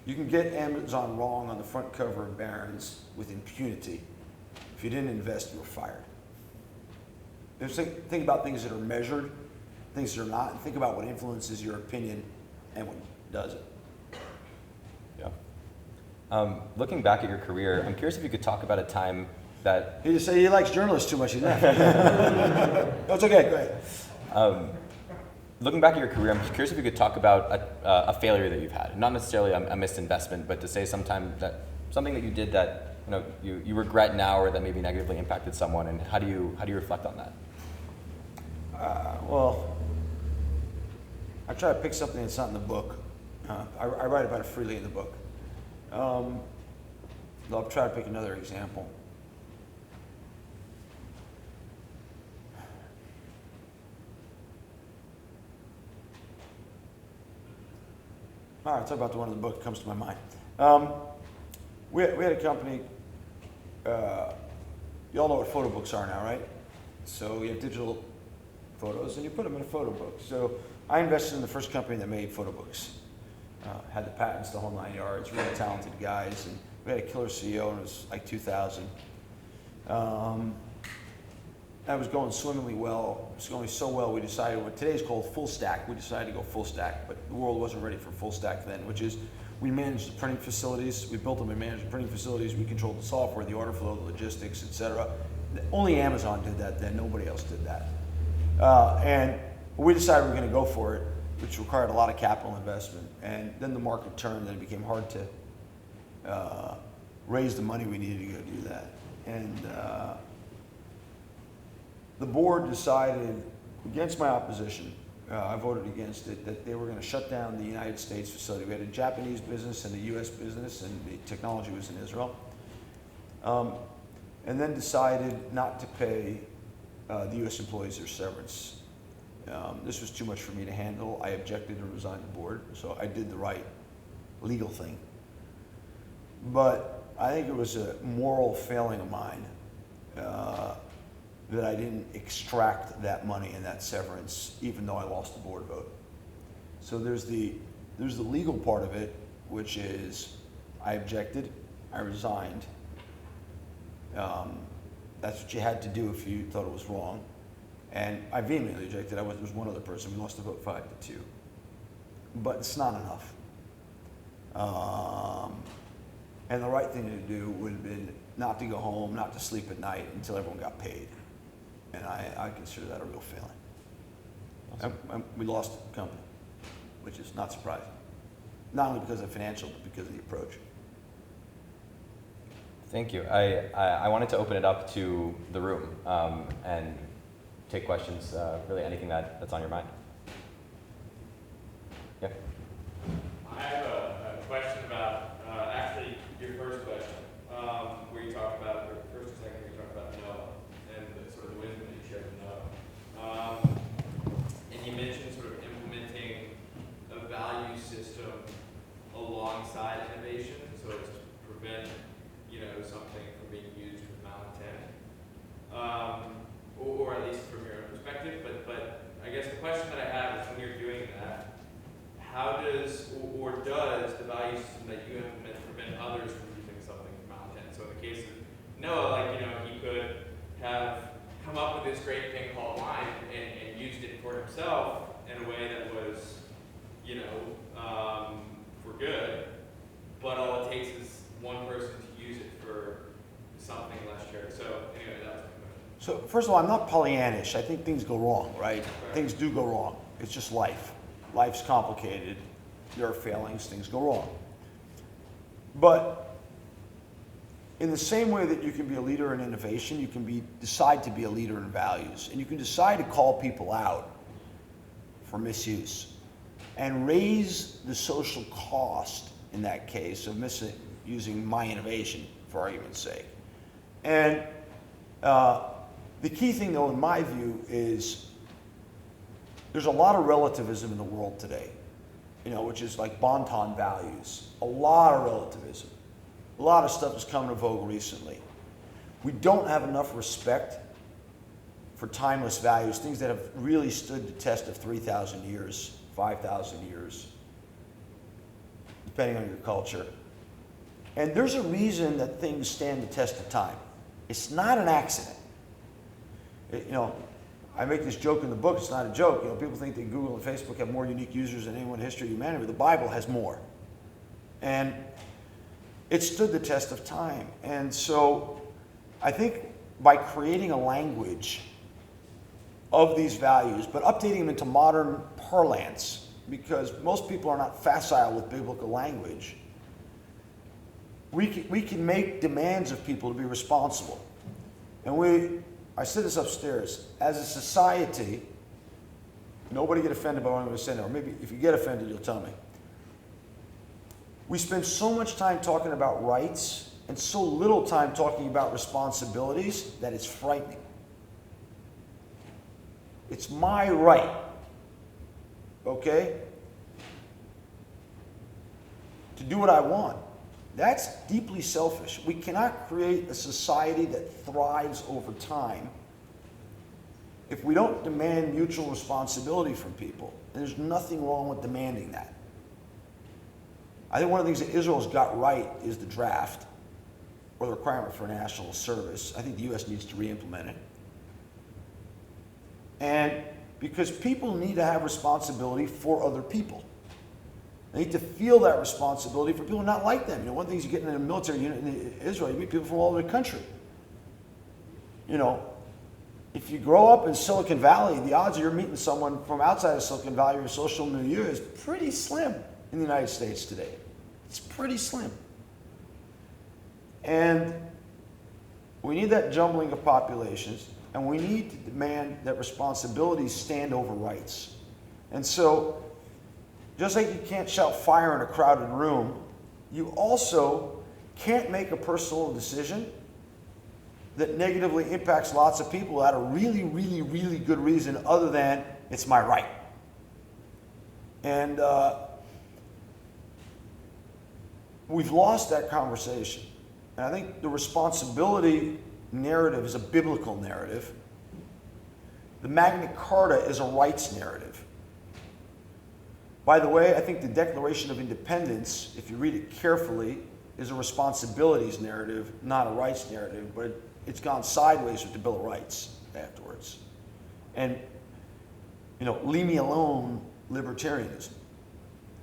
You can get Amazon wrong on the front cover of Barron's with impunity. If you didn't invest, you were fired. Think about things that are measured, things that are not, and think about what influences your opinion and what doesn't. Yeah. Looking back at your career, I'm curious if you could talk about a time that... He just said he likes journalists too much, he left. No, it's okay, go ahead. Looking back at your career, I'm curious if you could talk about a failure that you've had. Not necessarily a missed investment, but to say something that you did that you regret now, or that maybe negatively impacted someone, and how do you reflect on that? Well, I try to pick something that's not in the book. I write about it freely in the book. I'll try to pick another example. All right, talk about the one in the book that comes to my mind. We had a company, you all know what photo books are now, right? So you have digital photos and you put them in a photo book. So I invested in the first company that made photo books. Had the patents, the whole 9 yards, really talented guys, and we had a killer CEO, and it was like 2000. That was going swimmingly well. It was going so well, we decided what today's called full stack. We decided to go full stack, but the world wasn't ready for full stack then, which is we managed the printing facilities. We built them and managed the printing facilities. We controlled the software, the order flow, the logistics, etc. Only Amazon did that then. Nobody else did that. And we decided we were going to go for it, which required a lot of capital investment. And then the market turned, and it became hard to raise the money we needed to go do that. And the board decided, against my opposition, I voted against it, that they were going to shut down the United States facility. We had a Japanese business and a US business, and the technology was in Israel. And then decided not to pay the US employees their severance. This was too much for me to handle. I objected and resigned the board, so I did the right legal thing. But I think it was a moral failing of mine that I didn't extract that money and that severance, even though I lost the board vote. So there's the legal part of it, which is I objected, I resigned. That's what you had to do if you thought it was wrong. And I vehemently objected. There was one other person. We lost the vote 5-2. But it's not enough. And the right thing to do would have been not to go home, not to sleep at night until everyone got paid. And I consider that a real failing. Awesome. We lost the company, which is not surprising. Not only because of financial, but because of the approach. Thank you. I wanted to open it up to the room and take questions, really anything that's on your mind. Yeah. I have a question about, actually, your first question, where you talk about, or first or second, where you talk about Noah and the sort of the wisdom that you shared with Noah. And you mentioned sort of implementing a value system alongside innovation, so as to prevent, something from being used with malintent, or at least from your own perspective. But I guess the question that I have is, when you're doing that, how does the value system that you implement prevent others from using something from malintent? So in the case of Noah, he could have come up with this great thing called wine and used it for himself in a way that was, for good, but all it takes is one person to use it for something less shared. So anyway, that was my question. So first of all, I'm not Pollyannish. I think things go wrong, right? Things do go wrong. It's just life. Life's complicated. There are failings. Things go wrong. But in the same way that you can be a leader in innovation, you can decide to be a leader in values. And you can decide to call people out for misuse and raise the social cost, in that case, of misusing my innovation, for argument's sake. And the key thing, though, in my view, is there's a lot of relativism in the world today, which is like Handtohand values. A lot of relativism. A lot of stuff has come into vogue recently. We don't have enough respect for timeless values, things that have really stood the test of 3,000 years, 5,000 years, depending on your culture. And there's a reason that things stand the test of time. It's not an accident. I make this joke in the book. It's not a joke. People think that Google and Facebook have more unique users than anyone in the history of humanity, but the Bible has more. And it stood the test of time. And so I think by creating a language of these values, but updating them into modern parlance, because most people are not facile with biblical language, we can make demands of people to be responsible. And I said this upstairs, as a society, nobody get offended by what I'm going to say now, or maybe if you get offended, you'll tell me. We spend so much time talking about rights and so little time talking about responsibilities that it's frightening. It's my right, okay, to do what I want. That's deeply selfish. We cannot create a society that thrives over time if we don't demand mutual responsibility from people. And there's nothing wrong with demanding that. I think one of the things that Israel's got right is the draft, or the requirement for national service. I think the U.S. needs to re-implement it. And because people need to have responsibility for other people. They need to feel that responsibility for people not like them. One of the things you get in a military unit in Israel, you meet people from all over the country. If you grow up in Silicon Valley, the odds of you're meeting someone from outside of Silicon Valley or your social milieu is pretty slim in the United States today. It's pretty slim. And we need that jumbling of populations, and we need to demand that responsibilities stand over rights. And so, just like you can't shout fire in a crowded room, you also can't make a personal decision that negatively impacts lots of people without a really, really, really good reason other than it's my right. And we've lost that conversation. And I think the responsibility narrative is a biblical narrative. The Magna Carta is a rights narrative. By the way, I think the Declaration of Independence, if you read it carefully, is a responsibilities narrative, not a rights narrative, but it's gone sideways with the Bill of Rights afterwards. And, leave me alone, libertarianism.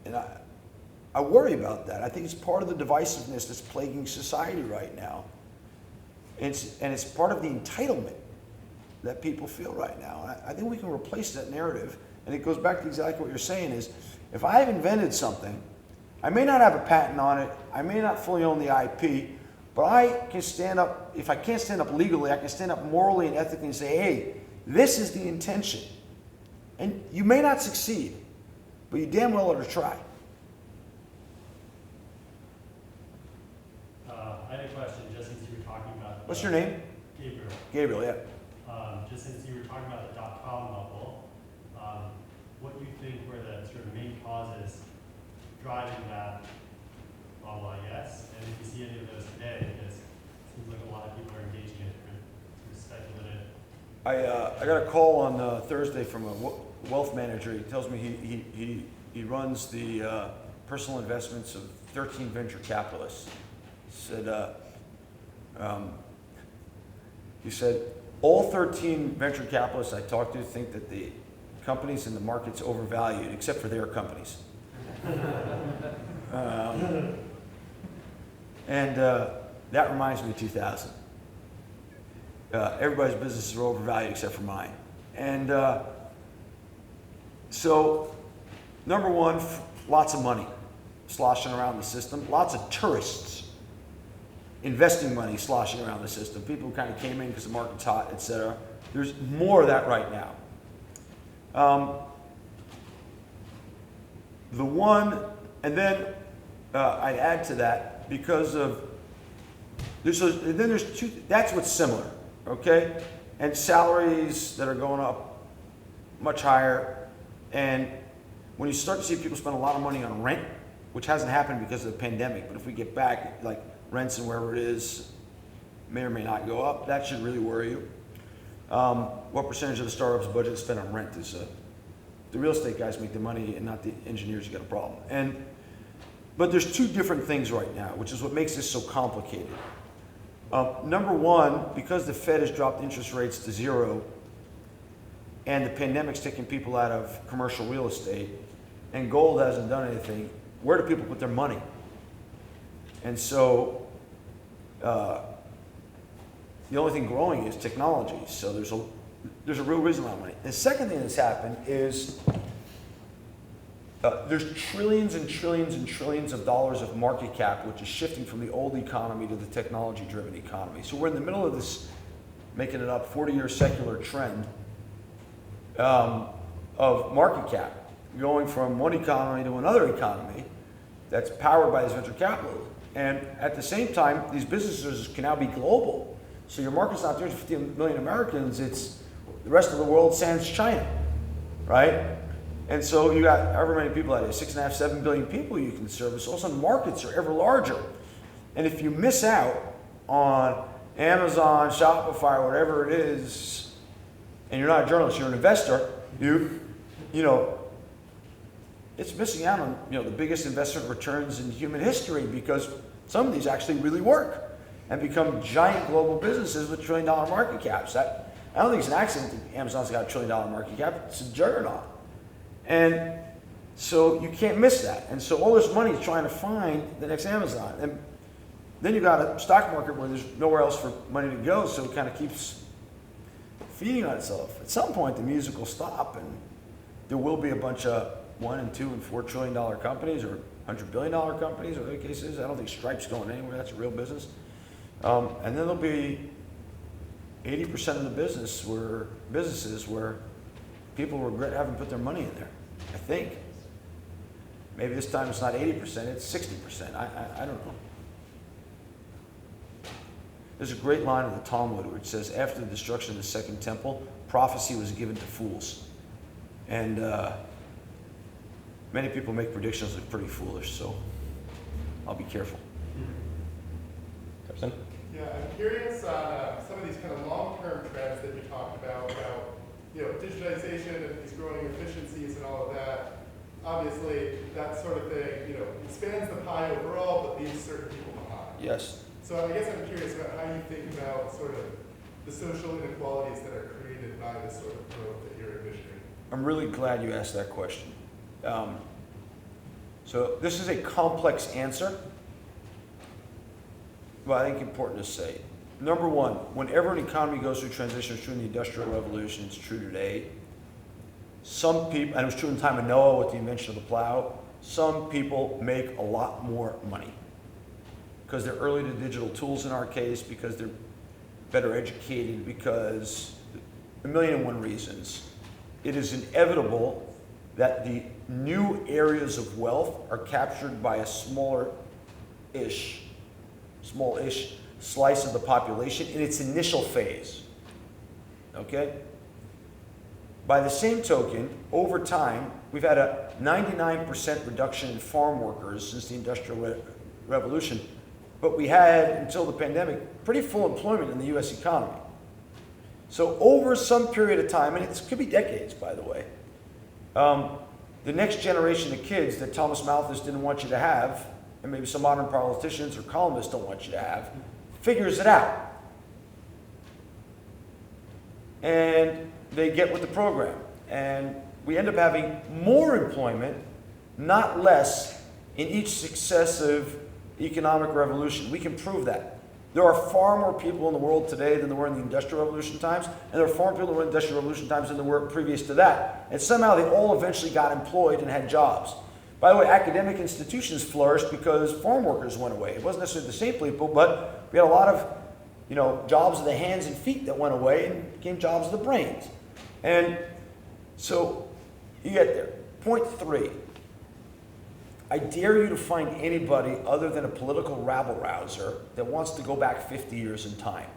And I worry about that. I think it's part of the divisiveness that's plaguing society right now. And it's part of the entitlement that people feel right now. I think we can replace that narrative. And it goes back to exactly what you're saying is, if I've invented something, I may not have a patent on it, I may not fully own the IP, but I can stand up, if I can't stand up legally, I can stand up morally and ethically and say, hey, this is the intention. And you may not succeed, but you damn well ought to try. I had a question just since you were talking about... What's your name? Gabriel. Gabriel, yeah. Just since you were talking about the dot-com bubble, what do you think were the sort of main causes driving that? Blah, blah, yes. And if you see any of those today, because it seems like a lot of people are engaging in different speculative... I got a call on Thursday from a wealth manager. He tells me he runs the personal investments of 13 venture capitalists. He said, all 13 venture capitalists I talked to think that the companies in the market's overvalued, except for their companies. That reminds me of 2000. Everybody's businesses are overvalued except for mine. And so, number one, lots of money sloshing around the system. Lots of tourists investing money sloshing around the system. People who kind of came in because the market's hot, et cetera. There's more of that right now. I'd add to that because of, there's two, that's what's similar, okay? And salaries that are going up much higher. And when you start to see people spend a lot of money on rent, which hasn't happened because of the pandemic, but if we get back, like rents and wherever it is may or may not go up, that should really worry you. What percentage of the startup's budget is spent on rent is the real estate guys make the money and not the engineers. You got a problem. But there's two different things right now, which is what makes this so complicated. Number one, because the Fed has dropped interest rates to zero and the pandemic's taking people out of commercial real estate and gold hasn't done anything, where do people put their money? And so the only thing growing is technology. So there's a real reason around money. The second thing that's happened is there's trillions and trillions and trillions of dollars of market cap, which is shifting from the old economy to the technology-driven economy. So we're in the middle of this, making it up, 40-year secular trend of market cap, going from one economy to another economy that's powered by this venture capital. And at the same time, these businesses can now be global. So your market's not 350 million Americans, it's the rest of the world sans China, right? And so you got however many people out there, 6.5, 7 billion people you can service. All of a sudden markets are ever larger. And if you miss out on Amazon, Shopify, whatever it is, and you're not a journalist, you're an investor, you know, it's missing out on, the biggest investment returns in human history because some of these actually really work and become giant global businesses with trillion-dollar market caps. I don't think it's an accident that Amazon's got a trillion-dollar market cap. It's a juggernaut. And so you can't miss that. And so all this money is trying to find the next Amazon. And then you got a stock market where there's nowhere else for money to go, so it kind of keeps feeding on itself. At some point, the music will stop, and there will be a bunch of $1 and $2 and $4 trillion companies, or $100 billion companies, or whatever the case is. I don't think Stripe's going anywhere. That's a real business. And then there'll be 80% of the businesses where people regret having put their money in there. I think. Maybe this time it's not 80%, it's 60%. I don't know. There's a great line in the Talmud which says, after the destruction of the second temple, prophecy was given to fools. And many people make predictions that are pretty foolish, so I'll be careful. Jefferson? Yeah, I'm curious on some of these kind of long-term trends that you talked about digitization and these growing efficiencies and all of that. Obviously, that sort of thing, expands the pie overall, but leaves certain people behind. Yes. So I guess I'm curious about how you think about sort of the social inequalities that are created by this sort of growth that you're envisioning. I'm really glad you asked that question. So this is a complex answer, but I think important to say. Number one, whenever an economy goes through transition, it's true in the Industrial Revolution, it's true today. Some people, and it was true in the time of Noah with the invention of the plow, some people make a lot more money because they're early to digital tools in our case, because they're better educated, because a million and one reasons. It is inevitable that the new areas of wealth are captured by a small-ish slice of the population in its initial phase, okay? By the same token, over time, we've had a 99% reduction in farm workers since the Industrial Revolution, but we had, until the pandemic, pretty full employment in the US economy. So over some period of time, and it could be decades, by the way, the next generation of kids that Thomas Malthus didn't want you to have, and maybe some modern politicians or columnists don't want you to have, figures it out. and they get with the program. And we end up having more employment, not less, in each successive economic revolution. We can prove that. There are far more people in the world today than there were in the Industrial Revolution times, and there are far more people in the Industrial Revolution times than there were previous to that. And somehow they all eventually got employed and had jobs. By the way, academic institutions flourished because farm workers went away. It wasn't necessarily the same people, but we had a lot of jobs of the hands and feet that went away and became jobs of the brains. And so you get there. Point 3. I dare you to find anybody other than a political rabble-rouser that wants to go back 50 years in time.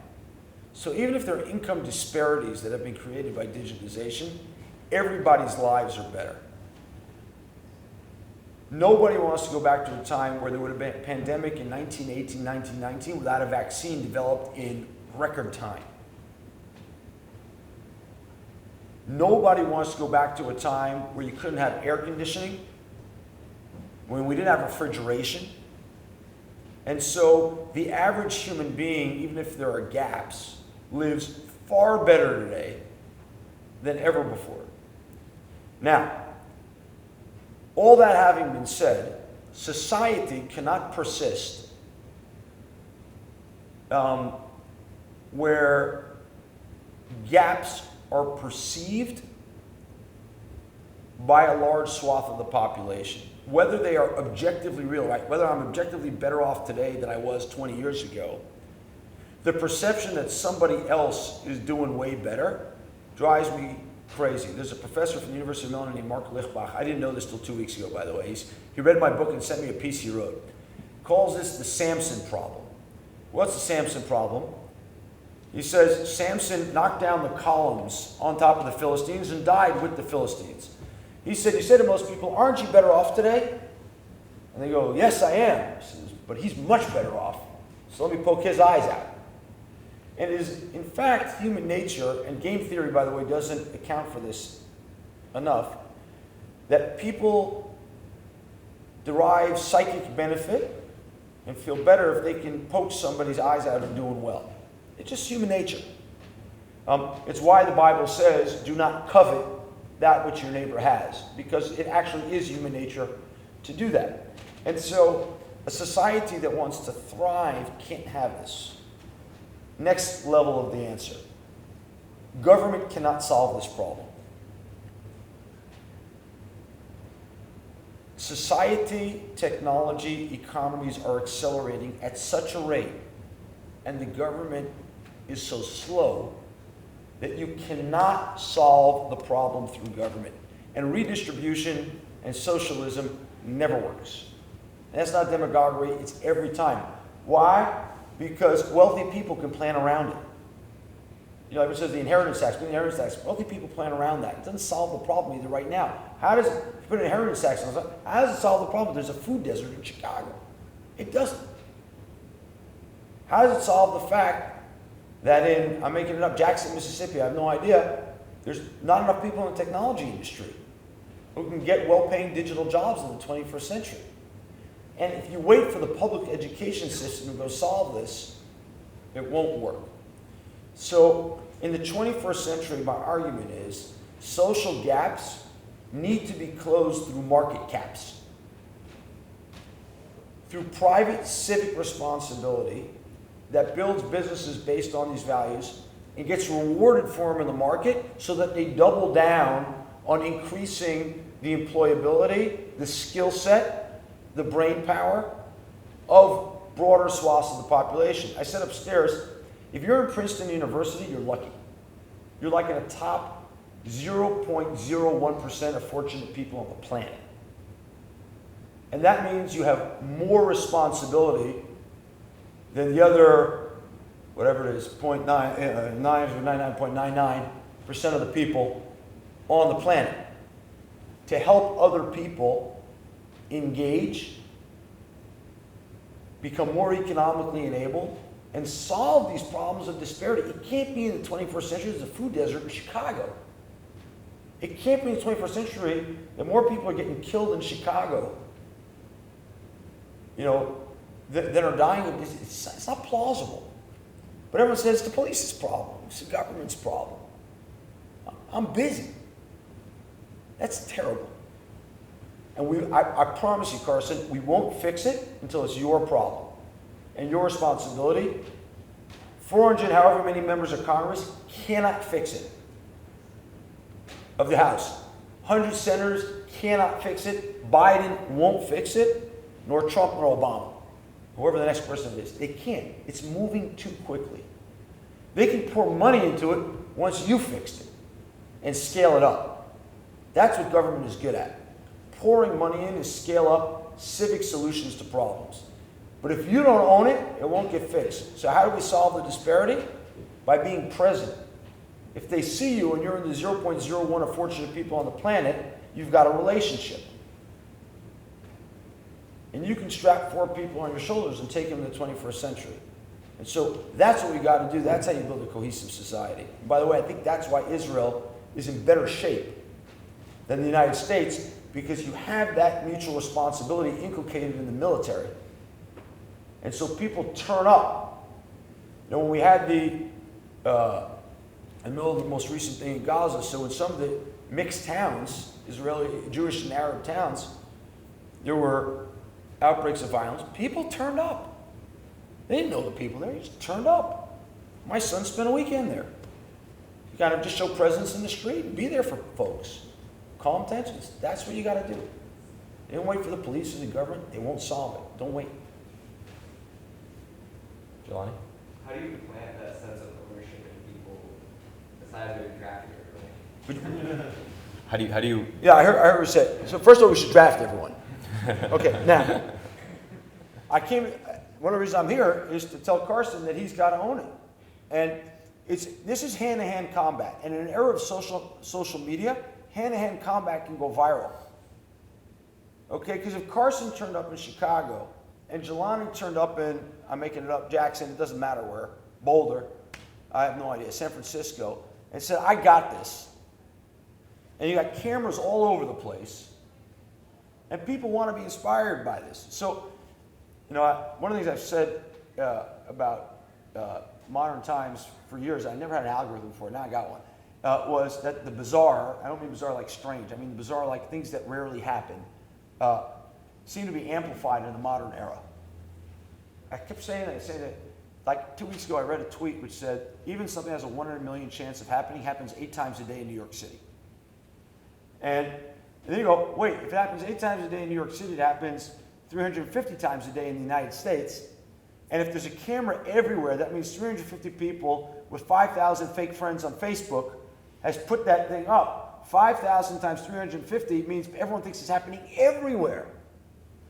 So even if there are income disparities that have been created by digitization, everybody's lives are better. Nobody wants to go back to a time where there would have been a pandemic in 1918, 1919 without a vaccine developed in record time. Nobody wants to go back to a time where you couldn't have air conditioning, when we didn't have refrigeration. And so the average human being, even if there are gaps, lives far better today than ever before. Now, all that having been said, society cannot persist where gaps are perceived by a large swath of the population. Whether they are objectively real, right? Whether I'm objectively better off today than I was 20 years ago, the perception that somebody else is doing way better drives me crazy. There's a professor from the University of Maryland named Mark Lichbach. I didn't know this till 2 weeks ago, by the way. He read my book and sent me a piece he wrote. Calls this the Samson problem. What's the Samson problem? He says Samson knocked down the columns on top of the Philistines and died with the Philistines. He said, you say to most people, aren't you better off today? And they go, yes, I am. He says, but he's much better off. So let me poke his eyes out. And it is, in fact, human nature, and game theory, by the way, doesn't account for this enough, that people derive psychic benefit and feel better if they can poke somebody's eyes out and doing well. It's just human nature. It's why the Bible says, do not covet that which your neighbor has, because it actually is human nature to do that. And so a society that wants to thrive can't have this. Next level of the answer. Government cannot solve this problem. Society, technology, economies are accelerating at such a rate, and the government is so slow that you cannot solve the problem through government. And redistribution and socialism never works. And that's not demagoguery, it's every time. Why? Because wealthy people can plan around it. You know, like it says the inheritance tax, wealthy people plan around that. It doesn't solve the problem either right now. How does, if you put an inheritance tax on something, how does it solve the problem? There's a food desert in Chicago. It doesn't. How does it solve the fact that in, I'm making it up, Jackson, Mississippi, I have no idea, there's not enough people in the technology industry who can get well-paying digital jobs in the 21st century? And if you wait for the public education system to go solve this, it won't work. So in the 21st century, my argument is social gaps need to be closed through market caps. Through private civic responsibility that builds businesses based on these values and gets rewarded for them in the market so that they double down on increasing the employability, the skill set, the brain power of broader swaths of the population. I said upstairs, if you're in Princeton University, you're lucky. You're like in the top 0.01% of fortunate people on the planet. And that means you have more responsibility than the other, whatever it is, 99.99% of the people on the planet, to help other people engage, become more economically enabled, and solve these problems of disparity. It can't be in the 21st century there's a food desert in Chicago. It can't be in the 21st century that more people are getting killed in Chicago, you know, that are dying. It's not plausible. But everyone says it's the police's problem. It's the government's problem. I'm busy. That's terrible. And I promise you, Carson, we won't fix it until it's your problem and your responsibility. 400, however many members of Congress, cannot fix it. Of the House. 100 senators cannot fix it. Biden won't fix it, nor Trump nor Obama. Whoever the next person is. They can't. It's moving too quickly. They can pour money into it once you fixed it and scale it up. That's what government is good at. Pouring money in and scale up civic solutions to problems. But if you don't own it, it won't get fixed. So how do we solve the disparity? By being present. If they see you and you're in the 0.01 of fortunate people on the planet, you've got a relationship. And you can strap 4 people on your shoulders and take them to the 21st century. And so that's what we got to do. That's how you build a cohesive society. And by the way, I think that's why Israel is in better shape than the United States, because you have that mutual responsibility inculcated in the military. And so people turn up. You know, when we had in the middle of the most recent thing in Gaza, so in some of the mixed towns, Israeli, Jewish and Arab towns, there were outbreaks of violence. People turned up. They didn't know the people there, they just turned up. My son spent a weekend there. You gotta just show presence in the street and be there for folks. Calm tensions. That's what you gotta do. They don't wait for the police or the government, they won't solve it. Don't wait. Jelani? How do you plant that sense of ownership in people besides doing drafting everybody? How do you? Yeah, I heard her say. So first of all, we should draft everyone. Okay, now one of the reasons I'm here is to tell Carson that he's got to own it, and this is hand-to-hand combat. And in an era of social media, hand-to-hand combat can go viral. Okay, because if Carson turned up in Chicago and Jelani turned up in, I'm making it up, Jackson, it doesn't matter where, Boulder, I have no idea, San Francisco, and said, I got this. And you got cameras all over the place, and people want to be inspired by this. So, you know, one of the things I've said about modern times for years, I never had an algorithm for it, now I got one, was that the bizarre, I don't mean bizarre like strange, I mean the bizarre like things that rarely happen, seem to be amplified in the modern era. I kept saying that, like 2 weeks ago I read a tweet which said, even something that has a 1 in a million chance of happening happens 8 times a day in New York City. And then you go, wait, if it happens 8 times a day in New York City, it happens 350 times a day in the United States. And if there's a camera everywhere, that means 350 people with 5,000 fake friends on Facebook has put that thing up. 5,000 times 350 means everyone thinks it's happening everywhere.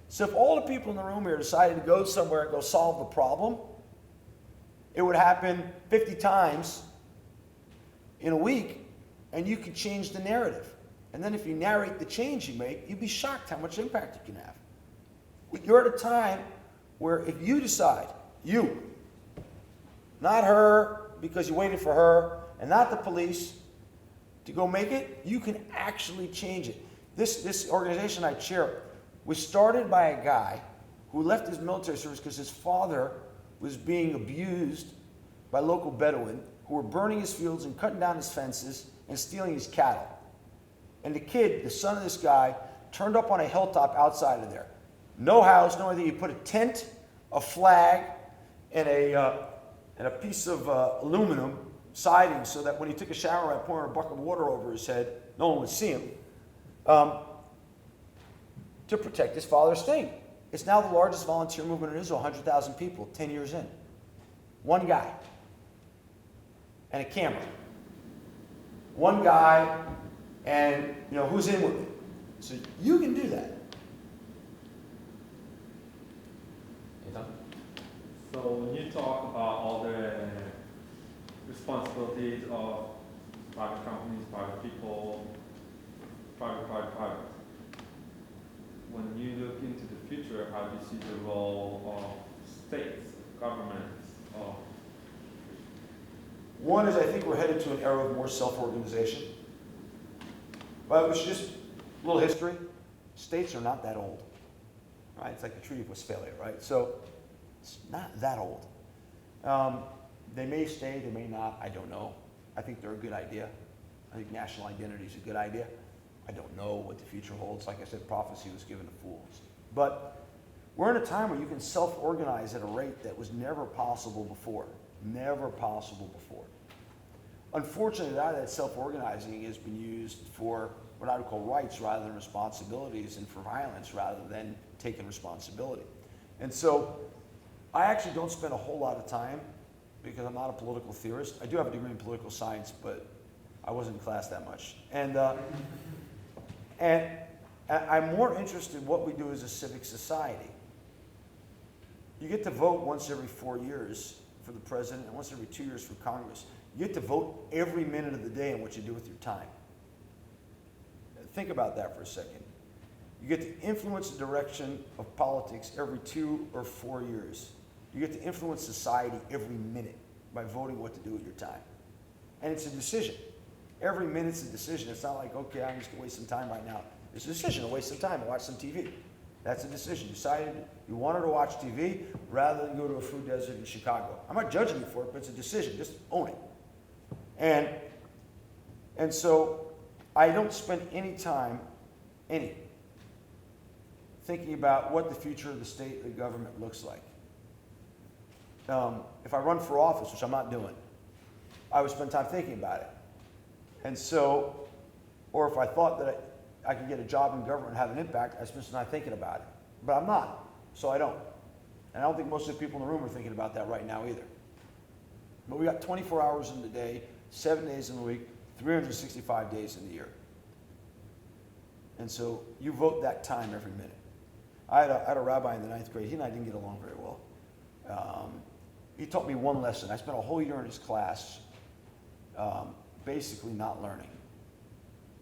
So if all the people in the room here decided to go somewhere and go solve the problem, it would happen 50 times in a week, and you could change the narrative. And then if you narrate the change you make, you'd be shocked how much impact you can have. You're at a time where if you decide, you, not her because you waited for her, and not the police, to go make it, you can actually change it. This organization I chair was started by a guy who left his military service because his father was being abused by local Bedouin who were burning his fields and cutting down his fences and stealing his cattle. And the kid, the son of this guy, turned up on a hilltop outside of there. No house, no anything. He put a tent, a flag, and a piece of aluminum siding so that when he took a shower by pouring a bucket of water over his head, no one would see him, to protect his father's thing. It's now the largest volunteer movement in Israel, 100,000 people, 10 years in. One guy and a camera. One guy and, you know, who's in with it. So you can do that. So when you talk about all the responsibilities of private companies, private people, private, when you look into the future, how do you see the role of states, governments? One is I think we're headed to an era of more self-organization. But it's just a little history. States are not that old. Right? It's like the Treaty of Westphalia, right? So it's not that old. They may stay, they may not, I don't know. I think they're a good idea. I think national identity is a good idea. I don't know what the future holds. Like I said, prophecy was given to fools. But we're in a time where you can self-organize at a rate that was never possible before. Never possible before. Unfortunately, that self-organizing has been used for what I would call rights rather than responsibilities, and for violence rather than taking responsibility. And so I actually don't spend a whole lot of time, because I'm not a political theorist. I do have a degree in political science, but I wasn't in class that much. And I'm more interested in what we do as a civic society. You get to vote once every 4 years for the president and once every 2 years for Congress. You get to vote every minute of the day on what you do with your time. Think about that for a second. You get to influence the direction of politics every 2 or 4 years. You get to influence society every minute by voting what to do with your time. And it's a decision. Every minute's a decision. It's not like, okay, I'm just going to waste some time right now. It's a decision to waste some time and watch some TV. That's a decision. You decided you wanted to watch TV rather than go to a food desert in Chicago. I'm not judging you for it, but it's a decision. Just own it. And so I don't spend any time, thinking about what the future of the state or the government looks like. If I run for office, which I'm not doing, I would spend time thinking about it. And so, or if I thought that I could get a job in government and have an impact, I spend some time thinking about it. But I'm not, so I don't. And I don't think most of the people in the room are thinking about that right now either. But we got 24 hours in the day, 7 days in the week, 365 days in the year. And so you vote that time every minute. I had a rabbi in the 9th grade. He and I didn't get along very well. He taught me one lesson. I spent a whole year in his class basically not learning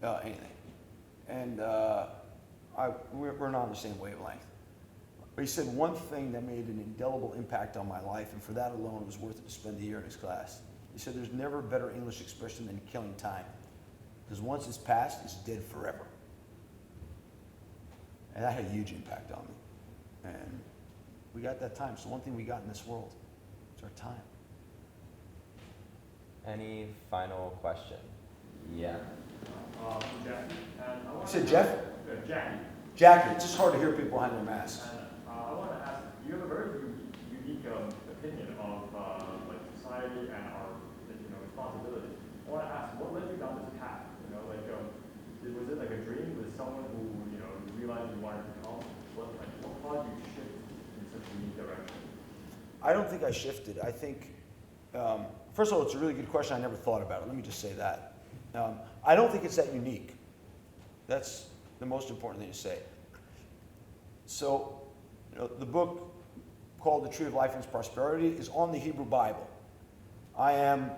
anything. And we're not on the same wavelength. But he said one thing that made an indelible impact on my life, and for that alone it was worth it to spend a year in his class. He said there's never a better English expression than killing time. Because once it's passed, it's dead forever. And that had a huge impact on me. And we got that time. So one thing we got in this world is our time. Any final question? Yeah. Jackie. You said Jeff? Jackie. Jackie. It's just hard to hear people behind their masks. I want to ask, you have a very unique opinion of like society and our responsibility. I want to ask, what led you down this path? Was it like a dream with someone who you realized you wanted to help? What caused you to shift in such a unique direction? I don't think I shifted. I think, first of all, it's a really good question. I never thought about it. Let me just say that. I don't think it's that unique. That's the most important thing to say. So, the book called The Tree of Life and Its Prosperity is on the Hebrew Bible. I am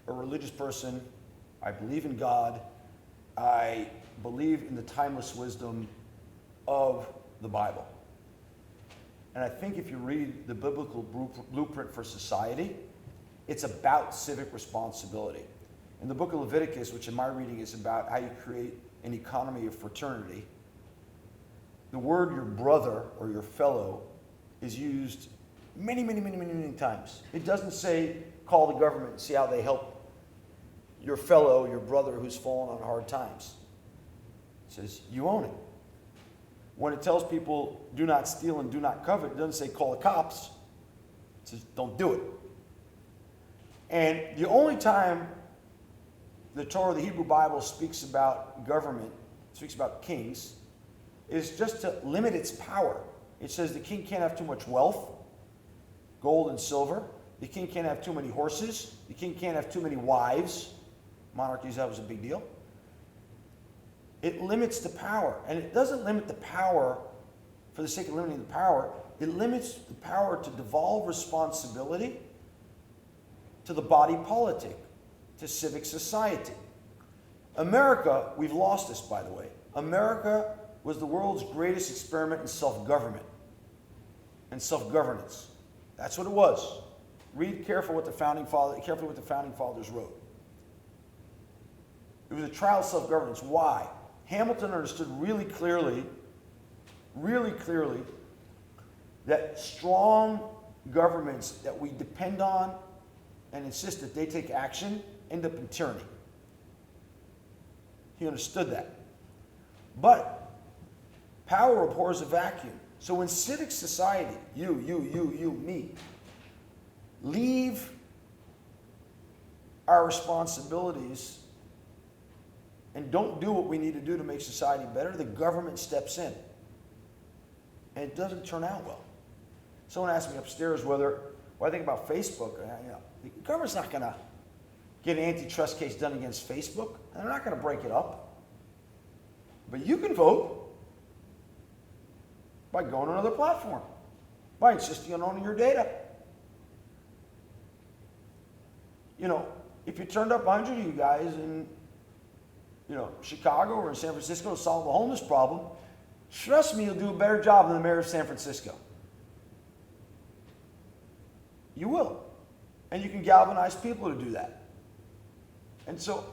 a religious person. I believe in God. I believe in the timeless wisdom of the Bible. And I think if you read the biblical blueprint for society, it's about civic responsibility. In the book of Leviticus, which in my reading is about how you create an economy of fraternity, the word your brother or your fellow is used many, many, many, many, many times. It doesn't say call the government and see how they help your fellow, your brother who's fallen on hard times. It says you own it. When it tells people do not steal and do not covet, it doesn't say call the cops. It says don't do it. And the only time the Torah, the Hebrew Bible, speaks about government, speaks about kings, is just to limit its power. It says the king can't have too much wealth, gold and silver. The king can't have too many horses. The king can't have too many wives. Monarchies, that was a big deal. It limits the power. And it doesn't limit the power for the sake of limiting the power. It limits the power to devolve responsibility to the body politic, to civic society. America, we've lost this, by the way. America was the world's greatest experiment in self-government and self-governance. That's what it was. Read carefully what the founding fathers wrote. It was a trial of self-governance. Why? Hamilton understood really clearly, that strong governments that we depend on and insist that they take action end up in tyranny. He understood that. But power abhors a vacuum. So when civic society, you, me, leave our responsibilities and don't do what we need to do to make society better, the government steps in. And it doesn't turn out well. Someone asked me upstairs what I think about Facebook. The government's not going to get an antitrust case done against Facebook. They're not going to break it up. But you can vote by going to another platform, by insisting on owning your data. You know, if you turned up 100 of you guys in, Chicago or in San Francisco to solve the homeless problem, trust me, you'll do a better job than the mayor of San Francisco. You will. And you can galvanize people to do that. And so,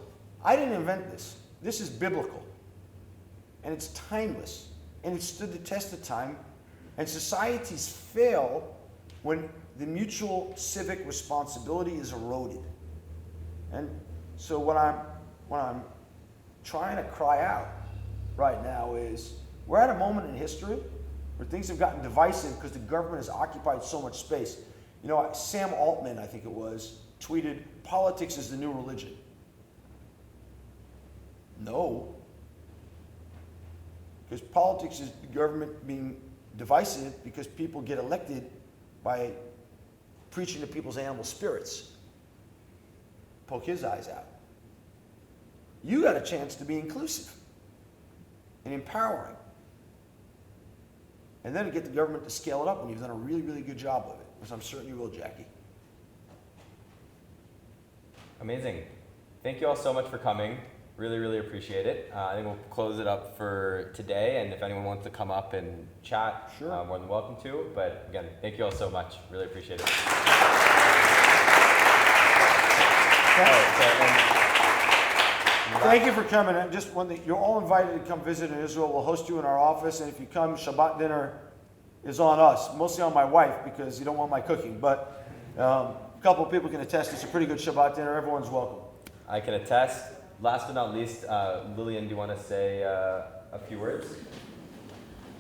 I didn't invent this. This is biblical. And it's timeless. And it stood the test of time. And societies fail when the mutual civic responsibility is eroded. And so what I'm trying to cry out right now is, we're at a moment in history where things have gotten divisive because the government has occupied so much space. Sam Altman, I think it was, tweeted, "Politics is the new religion." No. Because politics is the government being divisive because people get elected by preaching to people's animal spirits. Poke his eyes out. You got a chance to be inclusive and empowering. And then to get the government to scale it up when you've done a really, really good job of it, which I'm certain you will, Jackie. Amazing. Thank you all so much for coming. Really, really appreciate it. I think we'll close it up for today, and if anyone wants to come up and chat, Sure. More than welcome to. But again, thank you all so much. Really appreciate it. Thank you for coming. Just one thing, you're all invited to come visit in Israel. We'll host you in our office, and if you come, Shabbat dinner is on us, mostly on my wife because you don't want my cooking. But a couple of people can attest it's a pretty good Shabbat dinner. Everyone's welcome. I can attest. Last but not least, Lillian, do you want to say a few words?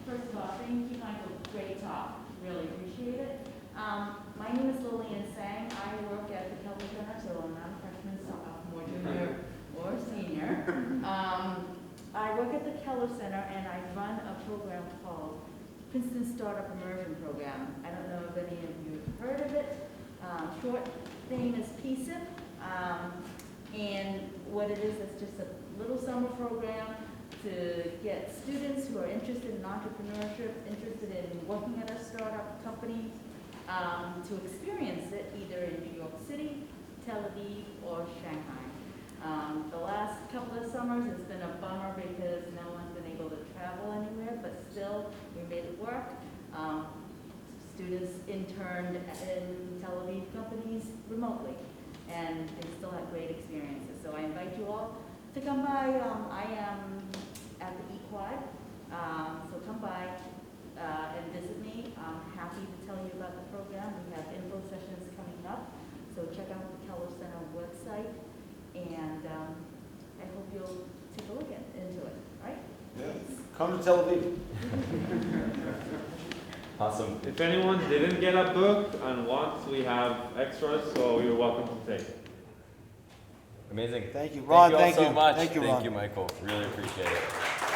First of all, thank you, Michael. Great talk. Really appreciate it. My name is Lillian Sang. I work at the Keller Center, so I'm not a freshman, sophomore, junior, or senior. I work at the Keller Center, and I run a program called Princeton Startup Immersion Program. I don't know if any of you have heard of it. Short thing is PSIP. And what it is, it's just a little summer program to get students who are interested in entrepreneurship, interested in working at a startup company, to experience it either in New York City, Tel Aviv, or Shanghai. The last couple of summers, it's been a bummer because no one's been able to travel anywhere, but still, we made it work. Students interned in Tel Aviv companies remotely, and they still have great experiences. So I invite you all to come by. I am at the E-Quad, so come by and visit me. I'm happy to tell you about the program. We have info sessions coming up, so check out the Keller Center website, and I hope you'll take a look into it, all right? Yeah. Come to Tel Aviv. Awesome. If anyone didn't get a book and wants, we have extras, so you're welcome to take. Amazing. Thank you, Ron. Thank you all so much. Thank you, Ron. Thank you, Michael. Really appreciate it.